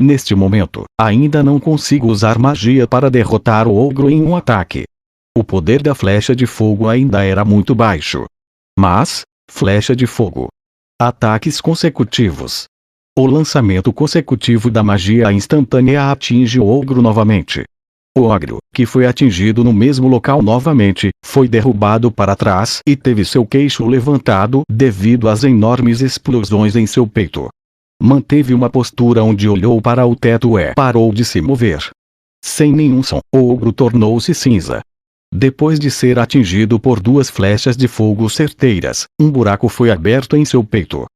Neste momento, ainda não consigo usar magia para derrotar o ogro em um ataque. O poder da flecha de fogo ainda era muito baixo. Mas, flecha de fogo. Ataques consecutivos. O lançamento consecutivo da magia instantânea atinge o ogro novamente. O ogro, que foi atingido no mesmo local novamente, foi derrubado para trás e teve seu queixo levantado devido às enormes explosões em seu peito. Manteve uma postura onde olhou para o teto e parou de se mover. Sem nenhum som, o ogro tornou-se cinza. Depois de ser atingido por duas flechas de fogo certeiras, um buraco foi aberto em seu peito.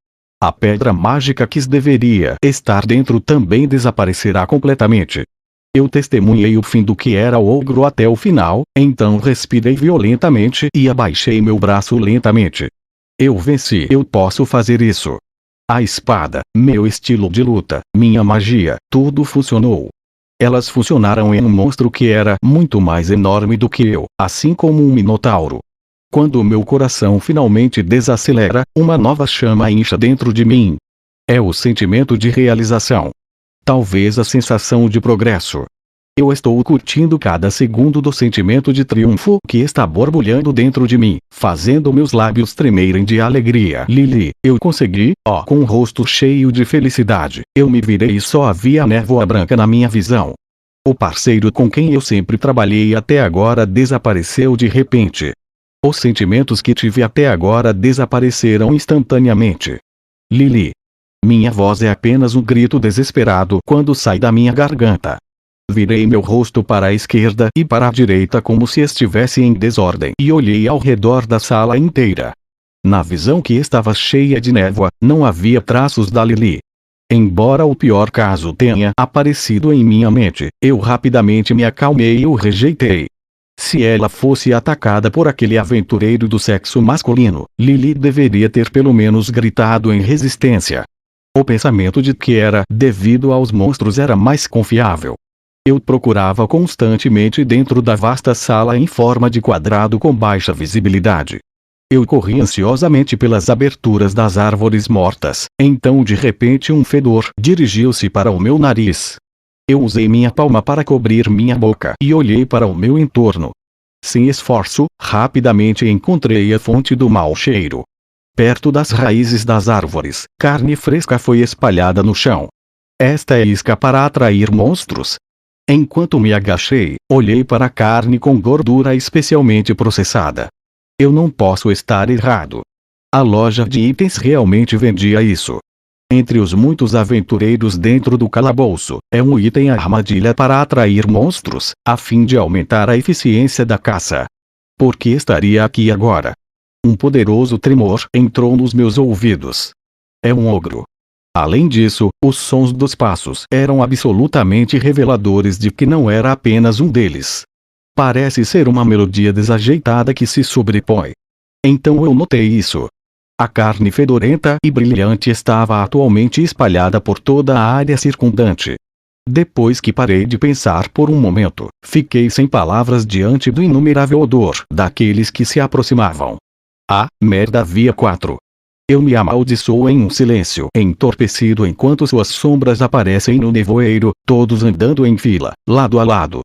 A pedra mágica que deveria estar dentro também desaparecerá completamente. Eu testemunhei o fim do que era o ogro até o final, então respirei violentamente e abaixei meu braço lentamente. Eu venci. Eu posso fazer isso. A espada, meu estilo de luta, minha magia, tudo funcionou. Elas funcionaram em um monstro que era muito mais enorme do que eu, assim como um minotauro. Quando o meu coração finalmente desacelera, uma nova chama incha dentro de mim. É o sentimento de realização. Talvez a sensação de progresso. Eu estou curtindo cada segundo do sentimento de triunfo que está borbulhando dentro de mim, fazendo meus lábios tremerem de alegria. Lili, eu consegui, com o rosto cheio de felicidade, eu me virei e só havia névoa branca na minha visão. O parceiro com quem eu sempre trabalhei até agora desapareceu de repente. Os sentimentos que tive até agora desapareceram instantaneamente. Lili. Minha voz é apenas um grito desesperado quando sai da minha garganta. Virei meu rosto para a esquerda e para a direita como se estivesse em desordem e olhei ao redor da sala inteira. Na visão que estava cheia de névoa, não havia traços da Lili. Embora o pior caso tenha aparecido em minha mente, eu rapidamente me acalmei e o rejeitei. Se ela fosse atacada por aquele aventureiro do sexo masculino, Lili deveria ter pelo menos gritado em resistência. O pensamento de que era devido aos monstros era mais confiável. Eu procurava constantemente dentro da vasta sala em forma de quadrado com baixa visibilidade. Eu corri ansiosamente pelas aberturas das árvores mortas, então de repente um fedor dirigiu-se para o meu nariz. Eu usei minha palma para cobrir minha boca e olhei para o meu entorno. Sem esforço, rapidamente encontrei a fonte do mau cheiro. Perto das raízes das árvores, carne fresca foi espalhada no chão. Esta é isca para atrair monstros? Enquanto me agachei, olhei para a carne com gordura especialmente processada. Eu não posso estar errado. A loja de itens realmente vendia isso. Entre os muitos aventureiros dentro do calabouço, é um item armadilha para atrair monstros, a fim de aumentar a eficiência da caça. Por que estaria aqui agora? Um poderoso tremor entrou nos meus ouvidos. É um ogro. Além disso, os sons dos passos eram absolutamente reveladores de que não era apenas um deles. Parece ser uma melodia desajeitada que se sobrepõe. Então eu notei isso. A carne fedorenta e brilhante estava atualmente espalhada por toda a área circundante. Depois que parei de pensar por um momento, fiquei sem palavras diante do inumerável odor daqueles que se aproximavam. Ah, merda, havia 4. Eu me amaldiçoo em um silêncio entorpecido enquanto suas sombras aparecem no nevoeiro, todos andando em fila, lado a lado.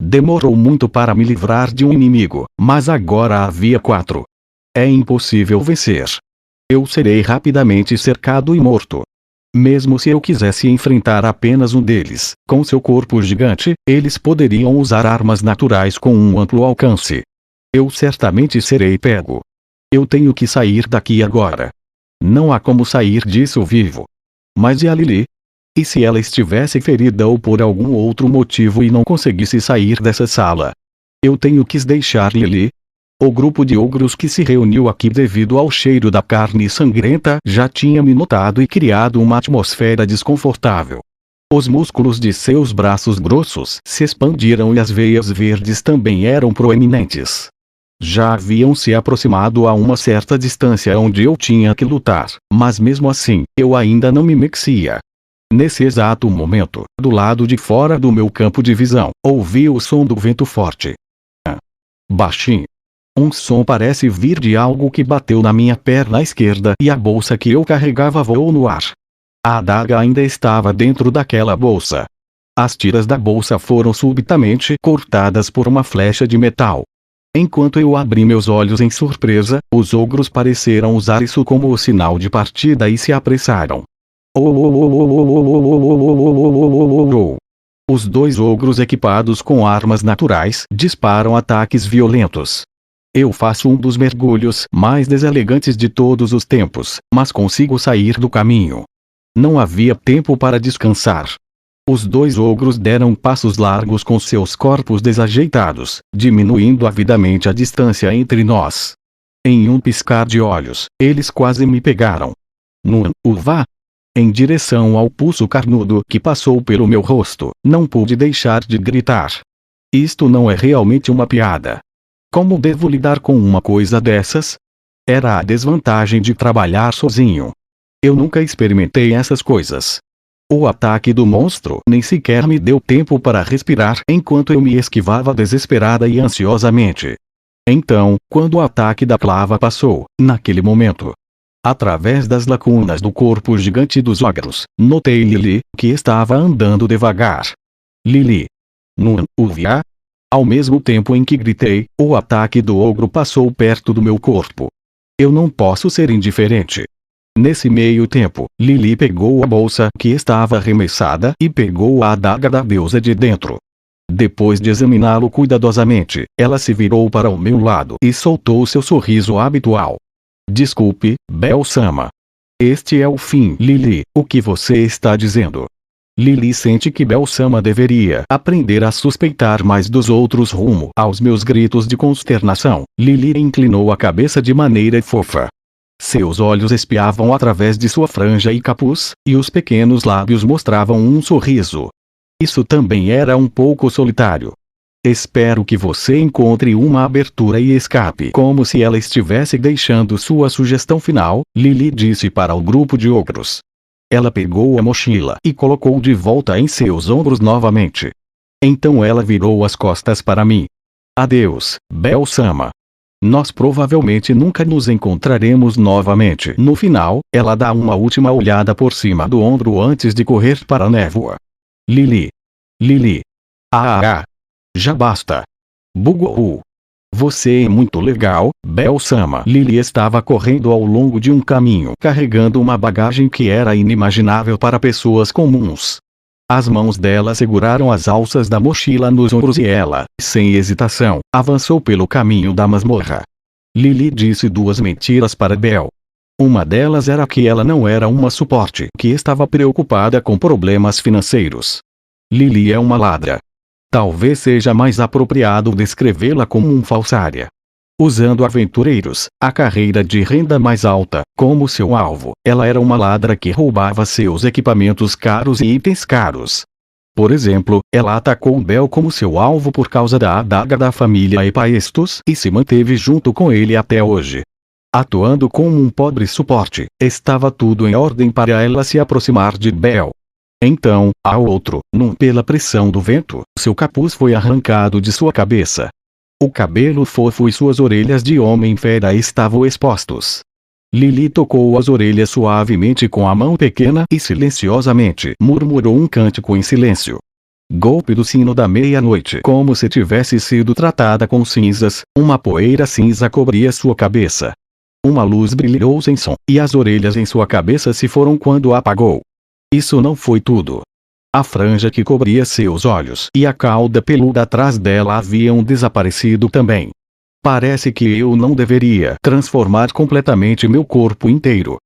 Demorou muito para me livrar de um inimigo, mas agora havia 4. É impossível vencer. Eu serei rapidamente cercado e morto. Mesmo se eu quisesse enfrentar apenas um deles, com seu corpo gigante, eles poderiam usar armas naturais com um amplo alcance. Eu certamente serei pego. Eu tenho que sair daqui agora. Não há como sair disso vivo. Mas e a Lili? E se ela estivesse ferida ou por algum outro motivo e não conseguisse sair dessa sala? Eu tenho que deixar Lili. O grupo de ogros que se reuniu aqui devido ao cheiro da carne sangrenta já tinha me notado e criado uma atmosfera desconfortável. Os músculos de seus braços grossos se expandiram e as veias verdes também eram proeminentes. Já haviam se aproximado a uma certa distância onde eu tinha que lutar, mas mesmo assim, eu ainda não me mexia. Nesse exato momento, do lado de fora do meu campo de visão, ouvi o som do vento forte. Baixinho. Um som parece vir de algo que bateu na minha perna esquerda e a bolsa que eu carregava voou no ar. A adaga ainda estava dentro daquela bolsa. As tiras da bolsa foram subitamente cortadas por uma flecha de metal. Enquanto eu abri meus olhos em surpresa, os ogros pareceram usar isso como o sinal de partida e se apressaram. Os dois ogros equipados com armas naturais disparam ataques violentos. Eu faço um dos mergulhos mais deselegantes de todos os tempos, mas consigo sair do caminho. Não havia tempo para descansar. Os dois ogros deram passos largos com seus corpos desajeitados, diminuindo avidamente a distância entre nós. Em um piscar de olhos, eles quase me pegaram. Uva! Em direção ao pulso carnudo que passou pelo meu rosto, não pude deixar de gritar. Isto não é realmente uma piada. Como devo lidar com uma coisa dessas? Era a desvantagem de trabalhar sozinho. Eu nunca experimentei essas coisas. O ataque do monstro nem sequer me deu tempo para respirar enquanto eu me esquivava desesperada e ansiosamente. Então, quando o ataque da clava passou, naquele momento, através das lacunas do corpo gigante dos ogros, notei Lily, que estava andando devagar. Lily. Uvia. Ao mesmo tempo em que gritei, o ataque do ogro passou perto do meu corpo. Eu não posso ser indiferente. Nesse meio tempo, Lily pegou a bolsa que estava arremessada e pegou a adaga da deusa de dentro. Depois de examiná-lo cuidadosamente, ela se virou para o meu lado e soltou seu sorriso habitual. Desculpe, Bel-sama. Este é o fim, Lily, o que você está dizendo? Lily sente que Bel-sama deveria aprender a suspeitar mais dos outros rumo aos meus gritos de consternação. Lily inclinou a cabeça de maneira fofa. Seus olhos espiavam através de sua franja e capuz, e os pequenos lábios mostravam um sorriso. Isso também era um pouco solitário. Espero que você encontre uma abertura e escape. Como se ela estivesse deixando sua sugestão final, Lily disse para o grupo de ogros. Ela pegou a mochila e colocou de volta em seus ombros novamente. Então ela virou as costas para mim. Adeus, Bel-sama. Nós provavelmente nunca nos encontraremos novamente. No final, ela dá uma última olhada por cima do ombro antes de correr para a névoa. Lily. Lily. Já basta. Bugou. Você é muito legal, Bel-sama. Lily estava correndo ao longo de um caminho carregando uma bagagem que era inimaginável para pessoas comuns. As mãos dela seguraram as alças da mochila nos ombros e ela, sem hesitação, avançou pelo caminho da masmorra. Lily disse duas mentiras para Bel. Uma delas era que ela não era uma suporte que estava preocupada com problemas financeiros. Lily é uma ladra. Talvez seja mais apropriado descrevê-la como um falsária. Usando aventureiros, a carreira de renda mais alta, como seu alvo, ela era uma ladra que roubava seus equipamentos caros e itens caros. Por exemplo, ela atacou Bel como seu alvo por causa da adaga da família Epaestos e se manteve junto com ele até hoje. Atuando como um pobre suporte, estava tudo em ordem para ela se aproximar de Bel. Então, ao outro, pela pressão do vento, seu capuz foi arrancado de sua cabeça. O cabelo fofo e suas orelhas de homem-fera estavam expostos. Lily tocou as orelhas suavemente com a mão pequena e silenciosamente murmurou um cântico em silêncio. Golpe do sino da meia-noite. Como se tivesse sido tratada com cinzas, uma poeira cinza cobria sua cabeça. Uma luz brilhou sem som, e as orelhas em sua cabeça se foram quando apagou. Isso não foi tudo. A franja que cobria seus olhos e a cauda peluda atrás dela haviam desaparecido também. Parece que eu não deveria transformar completamente meu corpo inteiro.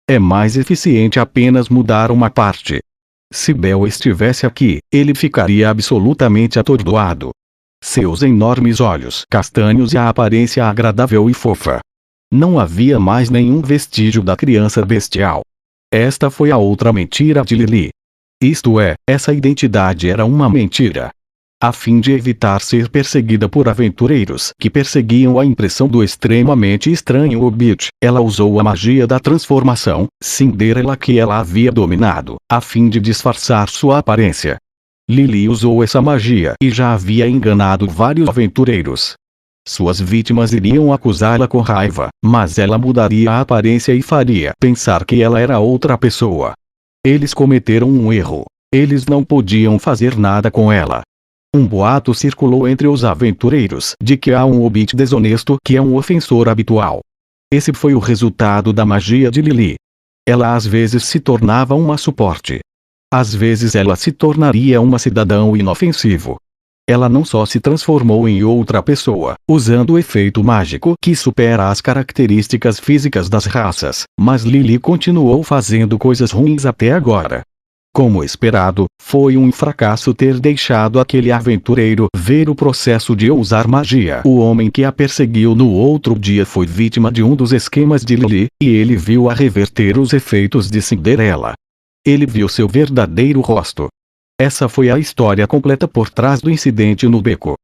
É mais eficiente apenas mudar uma parte. Se Bel estivesse aqui, ele ficaria absolutamente atordoado. Seus enormes olhos castanhos e a aparência agradável e fofa. Não havia mais nenhum vestígio da criança bestial. Esta foi a outra mentira de Lily. Isto é, essa identidade era uma mentira. A fim de evitar ser perseguida por aventureiros que perseguiam a impressão do extremamente estranho Hobbit, ela usou a magia da transformação, Cinderela, que ela havia dominado, a fim de disfarçar sua aparência. Lily usou essa magia e já havia enganado vários aventureiros. Suas vítimas iriam acusá-la com raiva, mas ela mudaria a aparência e faria pensar que ela era outra pessoa. Eles cometeram um erro. Eles não podiam fazer nada com ela. Um boato circulou entre os aventureiros de que há um hobbit desonesto que é um ofensor habitual. Esse foi o resultado da magia de Lily. Ela às vezes se tornava uma suporte. Às vezes ela se tornaria um cidadão inofensivo. Ela não só se transformou em outra pessoa, usando o efeito mágico que supera as características físicas das raças, mas Lily continuou fazendo coisas ruins até agora. Como esperado, foi um fracasso ter deixado aquele aventureiro ver o processo de usar magia. O homem que a perseguiu no outro dia foi vítima de um dos esquemas de Lily, e ele viu a reverter os efeitos de Cinderela. Ele viu seu verdadeiro rosto. Essa foi a história completa por trás do incidente no beco.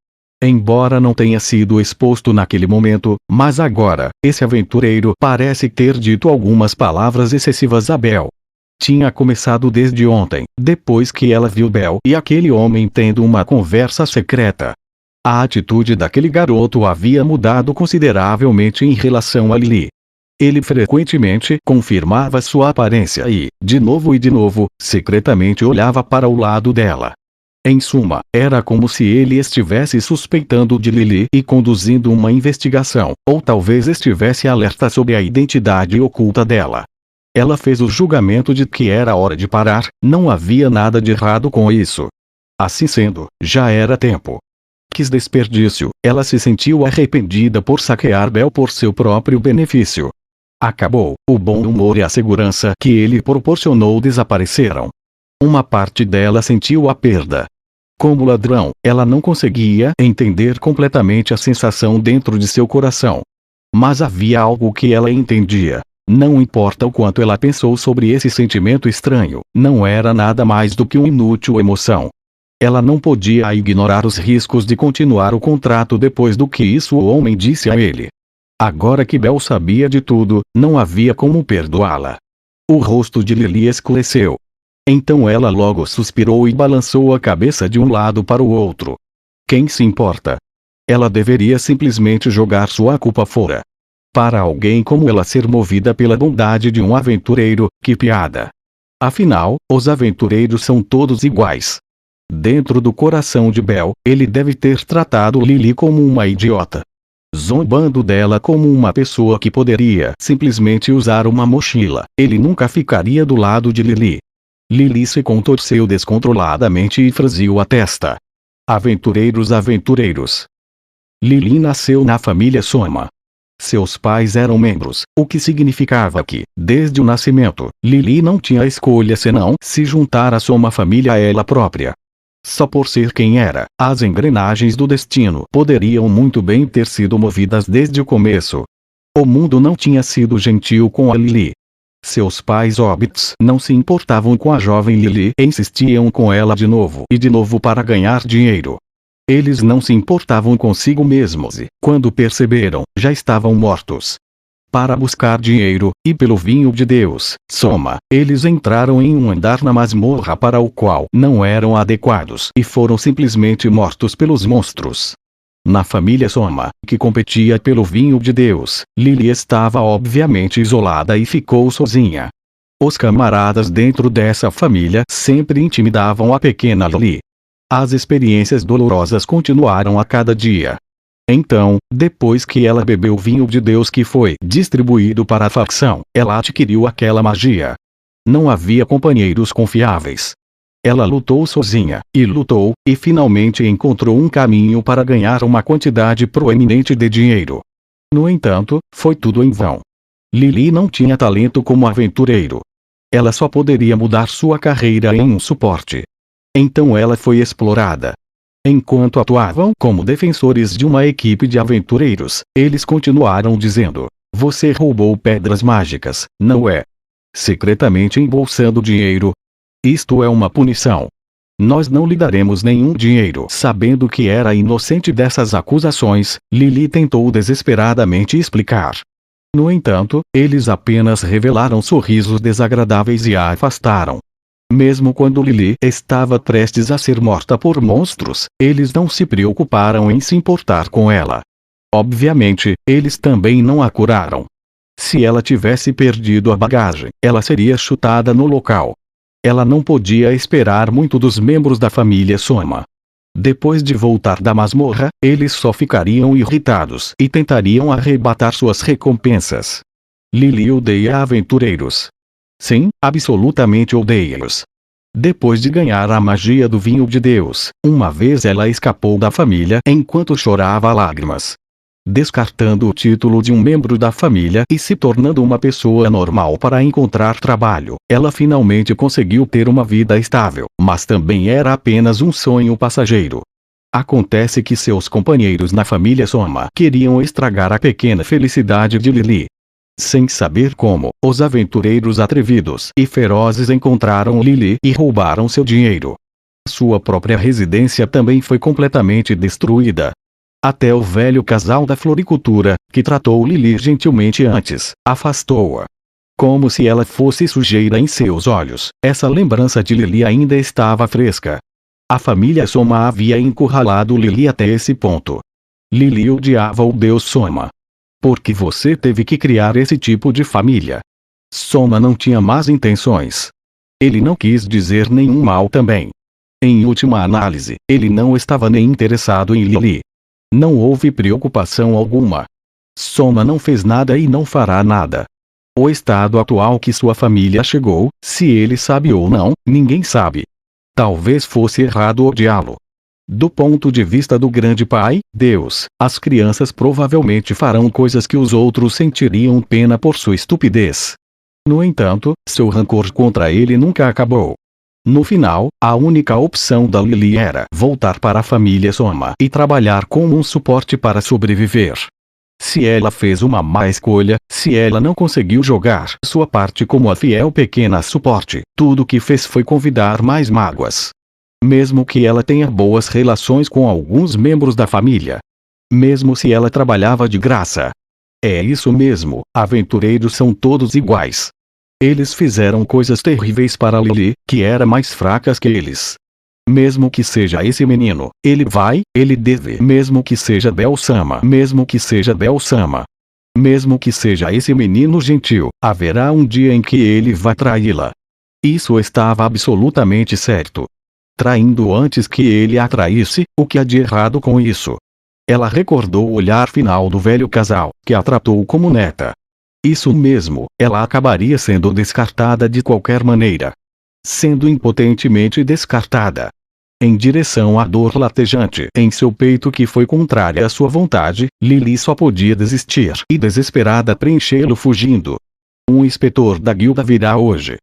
Embora não tenha sido exposto naquele momento, mas agora, esse aventureiro parece ter dito algumas palavras excessivas a Belle. Tinha começado desde ontem, depois que ela viu Belle e aquele homem tendo uma conversa secreta. A atitude daquele garoto havia mudado consideravelmente em relação a Lily. Ele frequentemente confirmava sua aparência e, de novo, secretamente olhava para o lado dela. Em suma, era como se ele estivesse suspeitando de Lily e conduzindo uma investigação, ou talvez estivesse alerta sobre a identidade oculta dela. Ela fez o julgamento de que era hora de parar, não havia nada de errado com isso. Assim sendo, já era tempo. Que desperdício, ela se sentiu arrependida por saquear Belle por seu próprio benefício. Acabou, o bom humor e a segurança que ele proporcionou desapareceram. Uma parte dela sentiu a perda. Como ladrão, ela não conseguia entender completamente a sensação dentro de seu coração. Mas havia algo que ela entendia. Não importa o quanto ela pensou sobre esse sentimento estranho, não era nada mais do que uma inútil emoção. Ela não podia ignorar os riscos de continuar o contrato depois do que isso o homem disse a ele. Agora que Belle sabia de tudo, não havia como perdoá-la. O rosto de Lily escureceu. Então ela logo suspirou e balançou a cabeça de um lado para o outro. Quem se importa? Ela deveria simplesmente jogar sua culpa fora. Para alguém como ela ser movida pela bondade de um aventureiro, que piada. Afinal, os aventureiros são todos iguais. Dentro do coração de Belle, ele deve ter tratado Lily como uma idiota. Zombando dela como uma pessoa que poderia simplesmente usar uma mochila, ele nunca ficaria do lado de Lily. Lily se contorceu descontroladamente e franziu a testa. Aventureiros. Lily nasceu na família Soma. Seus pais eram membros, o que significava que, desde o nascimento, Lily não tinha escolha senão se juntar à Soma família a ela própria. Só por ser quem era, as engrenagens do destino poderiam muito bem ter sido movidas desde o começo. O mundo não tinha sido gentil com a Lily. Seus pais hobbits não se importavam com a jovem Lily e insistiam com ela de novo e de novo para ganhar dinheiro. Eles não se importavam consigo mesmos e, quando perceberam, já estavam mortos. Para buscar dinheiro, e pelo vinho de Deus, Soma, eles entraram em um andar na masmorra para o qual não eram adequados e foram simplesmente mortos pelos monstros. Na família Soma, que competia pelo vinho de Deus, Lily estava obviamente isolada e ficou sozinha. Os camaradas dentro dessa família sempre intimidavam a pequena Lily. As experiências dolorosas continuaram a cada dia. Então, depois que ela bebeu o vinho de Deus que foi distribuído para a facção, ela adquiriu aquela magia. Não havia companheiros confiáveis. Ela lutou sozinha, e finalmente encontrou um caminho para ganhar uma quantidade proeminente de dinheiro. No entanto, foi tudo em vão. Lily não tinha talento como aventureiro. Ela só poderia mudar sua carreira em um suporte. Então ela foi explorada. Enquanto atuavam como defensores de uma equipe de aventureiros, eles continuaram dizendo: "Você roubou pedras mágicas, não é? Secretamente embolsando dinheiro. Isto é uma punição." Nós não lhe daremos nenhum dinheiro. Sabendo que era inocente dessas acusações, Lily tentou desesperadamente explicar. No entanto, eles apenas revelaram sorrisos desagradáveis e a afastaram. Mesmo quando Lily estava prestes a ser morta por monstros, eles não se preocuparam em se importar com ela. Obviamente, eles também não a curaram. Se ela tivesse perdido a bagagem, ela seria chutada no local. Ela não podia esperar muito dos membros da família Soma. Depois de voltar da masmorra, eles só ficariam irritados e tentariam arrebatar suas recompensas. Lily odeia aventureiros. Sim, absolutamente odeia-os. Depois de ganhar a magia do vinho de Deus, uma vez ela escapou da família enquanto chorava lágrimas. Descartando o título de um membro da família e se tornando uma pessoa normal para encontrar trabalho, ela finalmente conseguiu ter uma vida estável, mas também era apenas um sonho passageiro. Acontece que seus companheiros na família Soma queriam estragar a pequena felicidade de Lily. Sem saber como, os aventureiros atrevidos e ferozes encontraram Lily e roubaram seu dinheiro. Sua própria residência também foi completamente destruída. Até o velho casal da floricultura, que tratou Lily gentilmente antes, afastou-a. Como se ela fosse sujeira em seus olhos, essa lembrança de Lily ainda estava fresca. A família Soma havia encurralado Lily até esse ponto. Lily odiava o deus Soma. Por que você teve que criar esse tipo de família? Soma não tinha más intenções. Ele não quis dizer nenhum mal também. Em última análise, ele não estava nem interessado em Lily. Não houve preocupação alguma. Soma não fez nada e não fará nada. O estado atual que sua família chegou, se ele sabe ou não, ninguém sabe. Talvez fosse errado odiá-lo. Do ponto de vista do grande pai, Deus, as crianças provavelmente farão coisas que os outros sentiriam pena por sua estupidez. No entanto, seu rancor contra ele nunca acabou. No final, a única opção da Lily era voltar para a família Soma e trabalhar como um suporte para sobreviver. Se ela fez uma má escolha, se ela não conseguiu jogar sua parte como a fiel pequena suporte, tudo que fez foi convidar mais mágoas. Mesmo que ela tenha boas relações com alguns membros da família. Mesmo se ela trabalhava de graça. É isso mesmo, aventureiros são todos iguais. Eles fizeram coisas terríveis para Lily, que era mais fraca que eles. Mesmo que seja esse menino, ele deve. Mesmo que seja Bel-sama, mesmo que seja Bel-sama. Mesmo que seja esse menino gentil, haverá um dia em que ele vai traí-la. Isso estava absolutamente certo. Traindo antes que ele a traísse, o que há de errado com isso? Ela recordou o olhar final do velho casal, que a tratou como neta. Isso mesmo, ela acabaria sendo descartada de qualquer maneira. Sendo impotentemente descartada. Em direção à dor latejante em seu peito que foi contrária à sua vontade, Lily só podia desistir e desesperada preenchê-lo fugindo. Um inspetor da guilda virá hoje.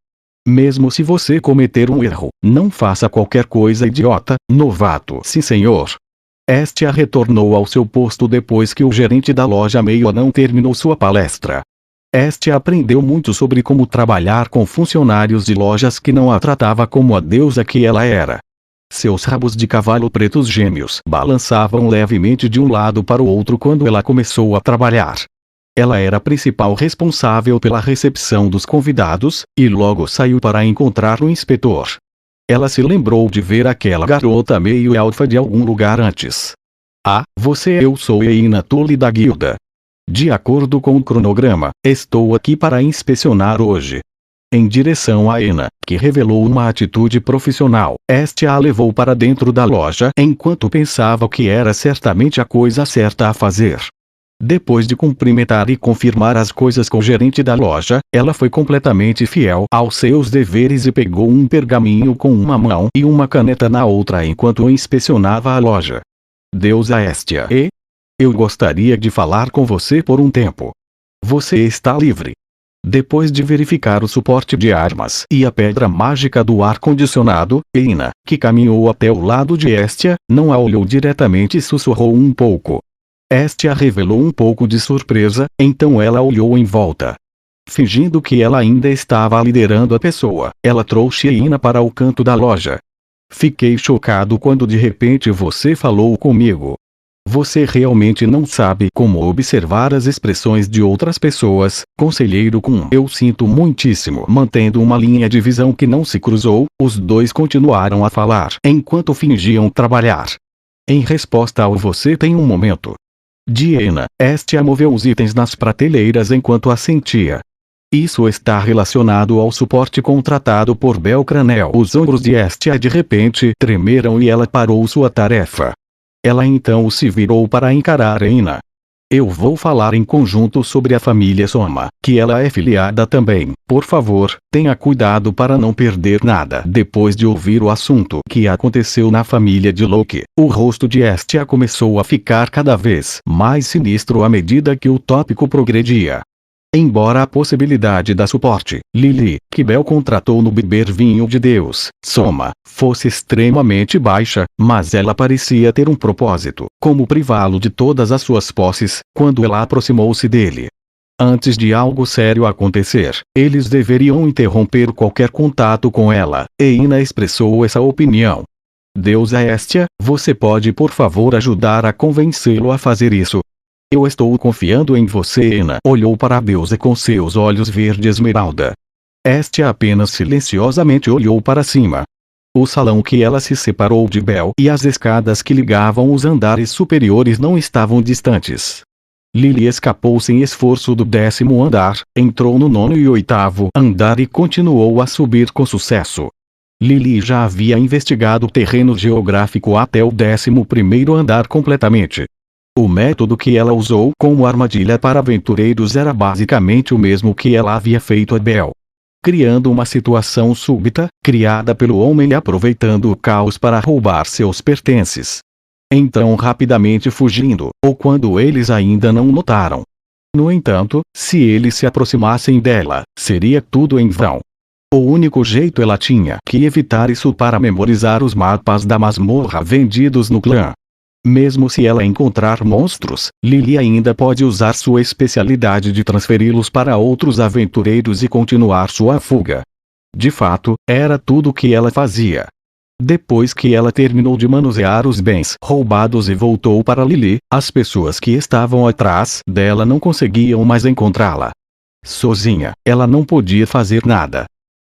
Mesmo se você cometer um erro, não faça qualquer coisa idiota, novato. Sim, senhor. Estia retornou ao seu posto depois que o gerente da loja Meio não terminou sua palestra. Estia aprendeu muito sobre como trabalhar com funcionários de lojas que não a tratava como a deusa que ela era. Seus rabos de cavalo pretos gêmeos balançavam levemente de um lado para o outro quando ela começou a trabalhar. Ela era a principal responsável pela recepção dos convidados, e logo saiu para encontrar o inspetor. Ela se lembrou de ver aquela garota meio elfa de algum lugar antes. Ah, eu sou Eina Tully da guilda. De acordo com o cronograma, estou aqui para inspecionar hoje. Em direção a Eina, que revelou uma atitude profissional, Estia a levou para dentro da loja enquanto pensava que era certamente a coisa certa a fazer. Depois de cumprimentar e confirmar as coisas com o gerente da loja, ela foi completamente fiel aos seus deveres e pegou um pergaminho com uma mão e uma caneta na outra enquanto inspecionava a loja. Deusa Estia. Eu gostaria de falar com você por um tempo. Você está livre. Depois de verificar o suporte de armas e a pedra mágica do ar-condicionado, Eina, que caminhou até o lado de Estia, não a olhou diretamente e sussurrou um pouco. Estia revelou um pouco de surpresa, então ela olhou em volta. Fingindo que ela ainda estava liderando a pessoa, ela trouxe Eina para o canto da loja. Fiquei chocado quando de repente você falou comigo. Você realmente não sabe como observar as expressões de outras pessoas, conselheiro Kun. Eu sinto muitíssimo. Mantendo uma linha de visão que não se cruzou, os dois continuaram a falar enquanto fingiam trabalhar. Em resposta ao você tem um momento. Diana, Estia moveu os itens nas prateleiras enquanto assentia. Isso está relacionado ao suporte contratado por Belcranel. Os ombros de Estia de repente tremeram e ela parou sua tarefa. Ela então se virou para encarar Eina. Eu vou falar em conjunto sobre a família Soma, que ela é filiada também. Por favor, tenha cuidado para não perder nada. Depois de ouvir o assunto que aconteceu na família de Loki, o rosto de Estia começou a ficar cada vez mais sinistro à medida que o tópico progredia. Embora a possibilidade da suporte, Lily, que Bel contratou no beber vinho de Deus, Soma, fosse extremamente baixa, mas ela parecia ter um propósito, como privá-lo de todas as suas posses, quando ela aproximou-se dele. Antes de algo sério acontecer, eles deveriam interromper qualquer contato com ela, e Ina expressou essa opinião. Deusa Estia, você pode por favor ajudar a convencê-lo a fazer isso? Eu estou confiando em você. Ina olhou para a deusa com seus olhos verde esmeralda. Estia apenas silenciosamente olhou para cima. O salão que ela se separou de Bel e as escadas que ligavam os andares superiores não estavam distantes. Lily escapou sem esforço do 10º andar, entrou no 9º e 8º andar e continuou a subir com sucesso. Lily já havia investigado o terreno geográfico até o 11º andar completamente. O método que ela usou como armadilha para aventureiros era basicamente o mesmo que ela havia feito a Bel. Criando uma situação súbita, criada pelo homem e aproveitando o caos para roubar seus pertences. Então rapidamente fugindo, ou quando eles ainda não notaram. No entanto, se eles se aproximassem dela, seria tudo em vão. O único jeito ela tinha que evitar isso para memorizar os mapas da masmorra vendidos no clã. Mesmo se ela encontrar monstros, Lily ainda pode usar sua especialidade de transferi-los para outros aventureiros e continuar sua fuga. De fato, era tudo o que ela fazia. Depois que ela terminou de manusear os bens roubados e voltou para Lily, as pessoas que estavam atrás dela não conseguiam mais encontrá-la. Sozinha, ela não podia fazer nada.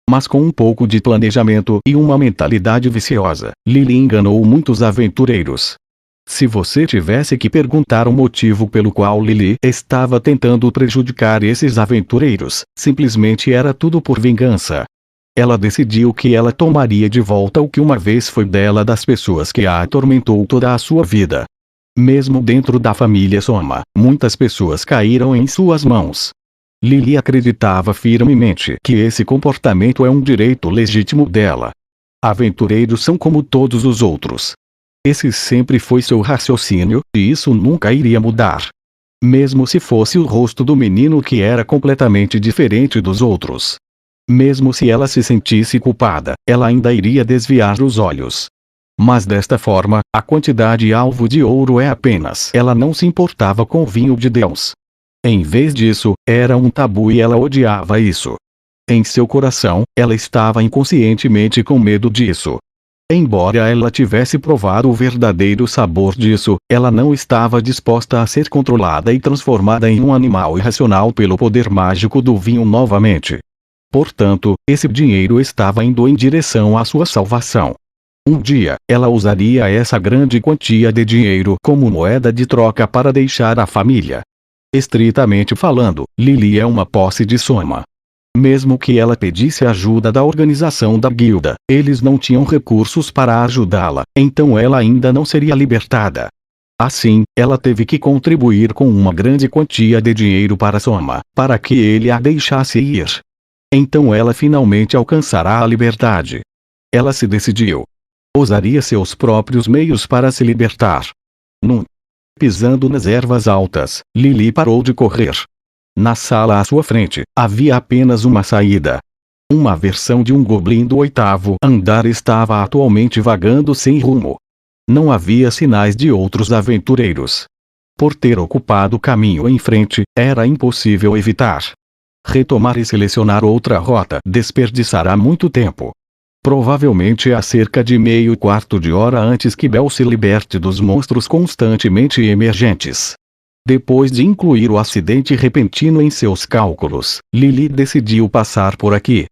Mas com um pouco de planejamento e uma mentalidade viciosa, Lily enganou muitos aventureiros. Se você tivesse que perguntar o motivo pelo qual Lily estava tentando prejudicar esses aventureiros, simplesmente era tudo por vingança. Ela decidiu que ela tomaria de volta o que uma vez foi dela das pessoas que a atormentou toda a sua vida. Mesmo dentro da família Soma, muitas pessoas caíram em suas mãos. Lily acreditava firmemente que esse comportamento é um direito legítimo dela. Aventureiros são como todos os outros. Esse sempre foi seu raciocínio, e isso nunca iria mudar. Mesmo se fosse o rosto do menino que era completamente diferente dos outros. Mesmo se ela se sentisse culpada, ela ainda iria desviar os olhos. Mas desta forma, a quantidade alvo de ouro é apenas. Ela não se importava com o vinho de Deus. Em vez disso, era um tabu e ela odiava isso. Em seu coração, ela estava inconscientemente com medo disso. Embora ela tivesse provado o verdadeiro sabor disso, ela não estava disposta a ser controlada e transformada em um animal irracional pelo poder mágico do vinho novamente. Portanto, esse dinheiro estava indo em direção à sua salvação. Um dia, ela usaria essa grande quantia de dinheiro como moeda de troca para deixar a família. Estritamente falando, Lily é uma posse de Soma. Mesmo que ela pedisse ajuda da organização da guilda, eles não tinham recursos para ajudá-la, então ela ainda não seria libertada. Assim, ela teve que contribuir com uma grande quantia de dinheiro para Soma, para que ele a deixasse ir. Então ela finalmente alcançará a liberdade. Ela se decidiu. Usaria seus próprios meios para se libertar. Pisando nas ervas altas, Lily parou de correr. Na sala à sua frente, havia apenas uma saída. Uma versão de um goblin do 8º andar estava atualmente vagando sem rumo. Não havia sinais de outros aventureiros. Por ter ocupado o caminho em frente, era impossível evitar. Retomar e selecionar outra rota desperdiçará muito tempo. Provavelmente há cerca de meio quarto de hora antes que Bel se liberte dos monstros constantemente emergentes. Depois de incluir o acidente repentino em seus cálculos, Lily decidiu passar por aqui.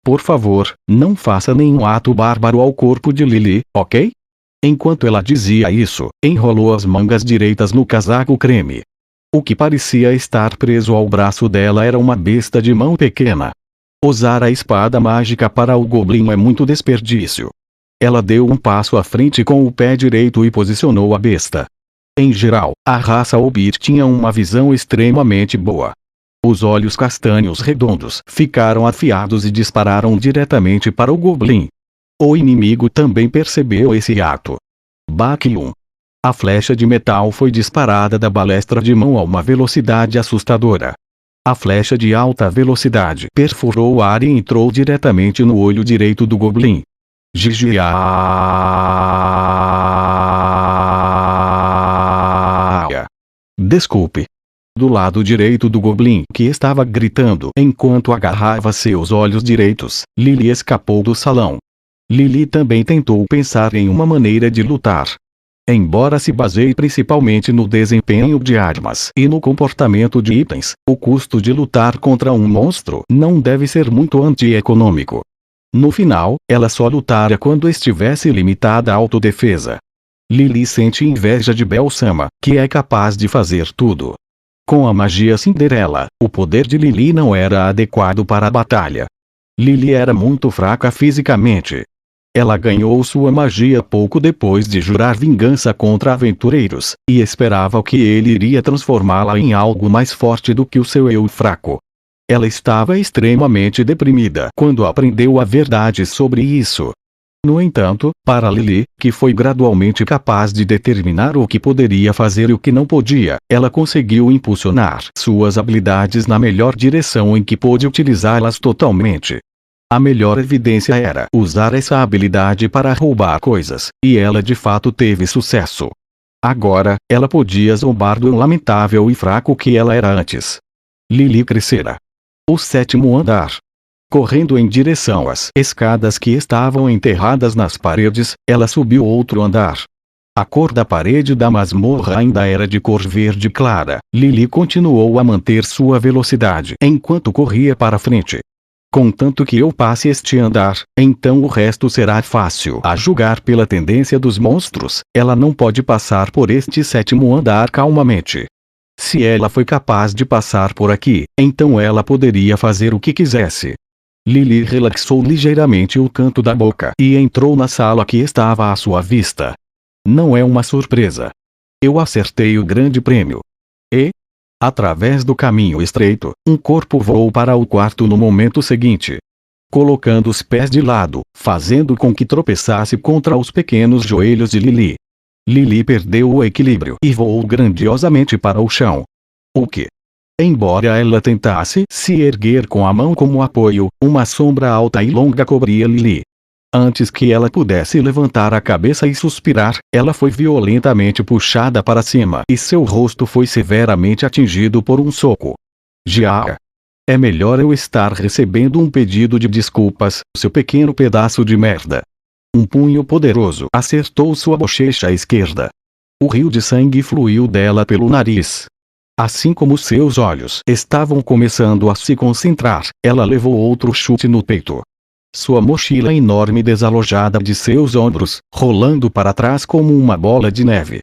Por favor, não faça nenhum ato bárbaro ao corpo de Lily, ok? Enquanto ela dizia isso, enrolou as mangas direitas no casaco creme. O que parecia estar preso ao braço dela era uma besta de mão pequena. Usar a espada mágica para o Goblin é muito desperdício. Ela deu um passo à frente com o pé direito e posicionou a besta. Em geral, a raça Hobbit tinha uma visão extremamente boa. Os olhos castanhos redondos ficaram afiados e dispararam diretamente para o Goblin. O inimigo também percebeu esse ato. Baque 1. A flecha de metal foi disparada da balestra de mão a uma velocidade assustadora. A flecha de alta velocidade perfurou o ar e entrou diretamente no olho direito do Goblin. Gigia. Desculpe. Do lado direito do Goblin, que estava gritando enquanto agarrava seus olhos direitos, Lily escapou do salão. Lily também tentou pensar em uma maneira de lutar. Embora se baseie principalmente no desempenho de armas e no comportamento de itens, o custo de lutar contra um monstro não deve ser muito antieconômico. No final, ela só lutaria quando estivesse limitada à autodefesa. Lily sente inveja de Bel-sama, que é capaz de fazer tudo. Com a magia Cinderela, o poder de Lily não era adequado para a batalha. Lily era muito fraca fisicamente. Ela ganhou sua magia pouco depois de jurar vingança contra aventureiros, e esperava que ele iria transformá-la em algo mais forte do que o seu eu fraco. Ela estava extremamente deprimida quando aprendeu a verdade sobre isso. No entanto, para Lily, que foi gradualmente capaz de determinar o que poderia fazer e o que não podia, ela conseguiu impulsionar suas habilidades na melhor direção em que pôde utilizá-las totalmente. A melhor evidência era usar essa habilidade para roubar coisas, e ela de fato teve sucesso. Agora, ela podia zombar do lamentável e fraco que ela era antes. Lily crescera. O 7º andar. Correndo em direção às escadas que estavam enterradas nas paredes, ela subiu outro andar. A cor da parede da masmorra ainda era de cor verde clara. Lily continuou a manter sua velocidade enquanto corria para frente. Contanto que eu passe este andar, então o resto será fácil. A julgar pela tendência dos monstros, ela não pode passar por este 7º andar calmamente. Se ela foi capaz de passar por aqui, então ela poderia fazer o que quisesse. Lily relaxou ligeiramente o canto da boca e entrou na sala que estava à sua vista. Não é uma surpresa. Eu acertei o grande prêmio. E, através do caminho estreito, um corpo voou para o quarto no momento seguinte. Colocando os pés de lado, fazendo com que tropeçasse contra os pequenos joelhos de Lily. Lily perdeu o equilíbrio e voou grandiosamente para o chão. O que? Embora ela tentasse se erguer com a mão como apoio, uma sombra alta e longa cobria Lily. Antes que ela pudesse levantar a cabeça e suspirar, ela foi violentamente puxada para cima e seu rosto foi severamente atingido por um soco. Já. É melhor eu estar recebendo um pedido de desculpas, seu pequeno pedaço de merda. Um punho poderoso acertou sua bochecha esquerda. O rio de sangue fluiu dela pelo nariz. Assim como seus olhos estavam começando a se concentrar, ela levou outro chute no peito. Sua mochila enorme desalojada de seus ombros, rolando para trás como uma bola de neve.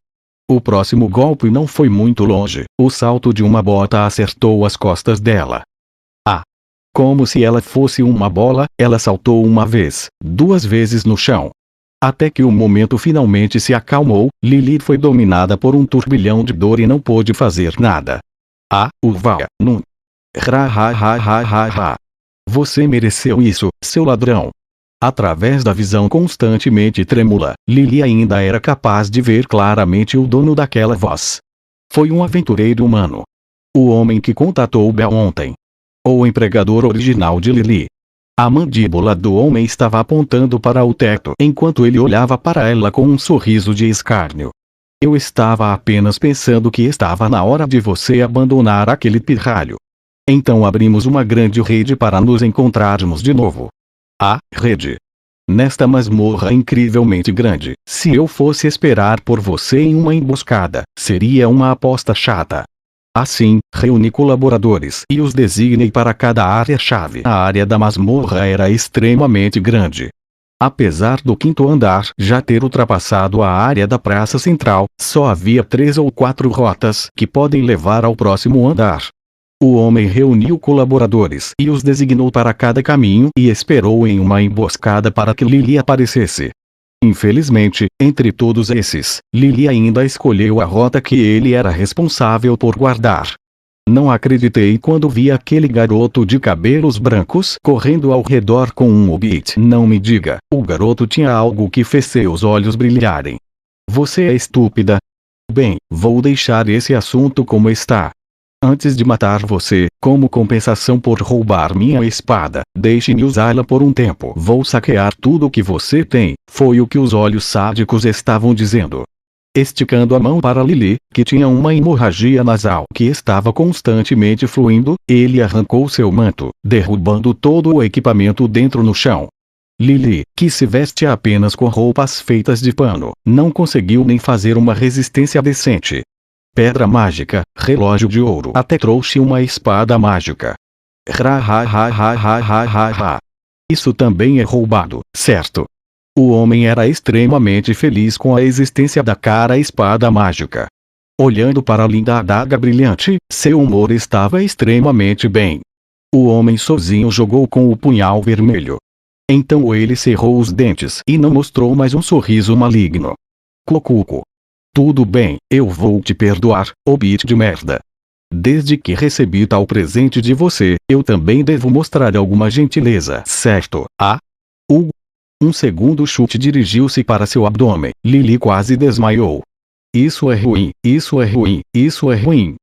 O próximo golpe não foi muito longe, o salto de uma bota acertou as costas dela. Ah! Como se ela fosse uma bola, ela saltou uma vez, 2 vezes no chão. Até que o momento finalmente se acalmou, Lily foi dominada por um turbilhão de dor e não pôde fazer nada. Ah, uva, não. Ha. Você mereceu isso, seu ladrão. Através da visão constantemente trêmula, Lily ainda era capaz de ver claramente o dono daquela voz. Foi um aventureiro humano. O homem que contatou Bel ontem. O empregador original de Lily. A mandíbula do homem estava apontando para o teto enquanto ele olhava para ela com um sorriso de escárnio. Eu estava apenas pensando que estava na hora de você abandonar aquele pirralho. Então abrimos uma grande rede para nos encontrarmos de novo. A rede. nesta masmorra incrivelmente grande, se eu fosse esperar por você em uma emboscada, seria uma aposta chata. Assim, reuni colaboradores e os designei para cada área-chave. A área da masmorra era extremamente grande. Apesar do quinto andar já ter ultrapassado a área da praça central, só havia 3 ou 4 rotas que podem levar ao próximo andar. O homem reuniu colaboradores e os designou para cada caminho e esperou em uma emboscada para que Lily aparecesse. Infelizmente, entre todos esses, Lily ainda escolheu a rota que ele era responsável por guardar. Não acreditei quando vi aquele garoto de cabelos brancos correndo ao redor com um hobbit. Não me diga, o garoto tinha algo que fez seus olhos brilharem. Você é estúpida. Bem, vou deixar esse assunto como está. Antes de matar você, como compensação por roubar minha espada, deixe-me usá-la por um tempo. Vou saquear tudo o que você tem, foi o que os olhos sádicos estavam dizendo. Esticando a mão para Lily, que tinha uma hemorragia nasal que estava constantemente fluindo, ele arrancou seu manto, derrubando todo o equipamento dentro no chão. Lily, que se veste apenas com roupas feitas de pano, não conseguiu nem fazer uma resistência decente. Pedra mágica, relógio de ouro. Até trouxe uma espada mágica. Isso também é roubado, certo? O homem era extremamente feliz com a existência da cara espada mágica. Olhando para a linda adaga brilhante, seu humor estava extremamente bem. O homem sozinho jogou com o punhal vermelho. Então ele cerrou os dentes e não mostrou mais um sorriso maligno. Cocuco. Tudo bem, eu vou te perdoar, hobbit de merda. Desde que recebi tal presente de você, eu também devo mostrar alguma gentileza, certo? Um segundo chute dirigiu-se para seu abdômen. Lily quase desmaiou. Isso é ruim, isso é ruim, isso é ruim.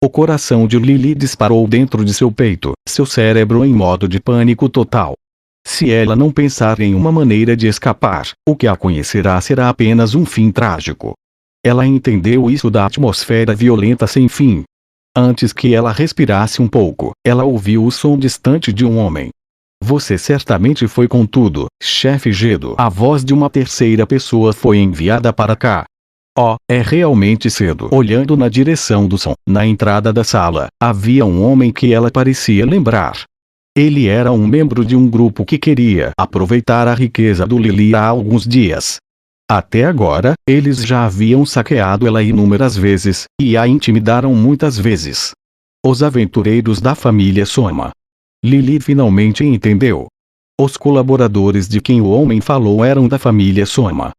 O coração de Lily disparou dentro de seu peito, seu cérebro em modo de pânico total. Se ela não pensar em uma maneira de escapar, o que a conhecerá será apenas um fim trágico. Ela entendeu isso da atmosfera violenta sem fim. Antes que ela respirasse um pouco, ela ouviu o som distante de um homem. Você certamente foi com tudo, chefe Gedo. A voz de uma terceira pessoa foi enviada para cá. Oh, é realmente cedo. Olhando na direção do som, na entrada da sala, havia um homem que ela parecia lembrar. Ele era um membro de um grupo que queria aproveitar a riqueza do Lily há alguns dias. Até agora, eles já haviam saqueado ela inúmeras vezes, e a intimidaram muitas vezes. Os aventureiros da família Soma. Lily finalmente entendeu. Os colaboradores de quem o homem falou eram da família Soma.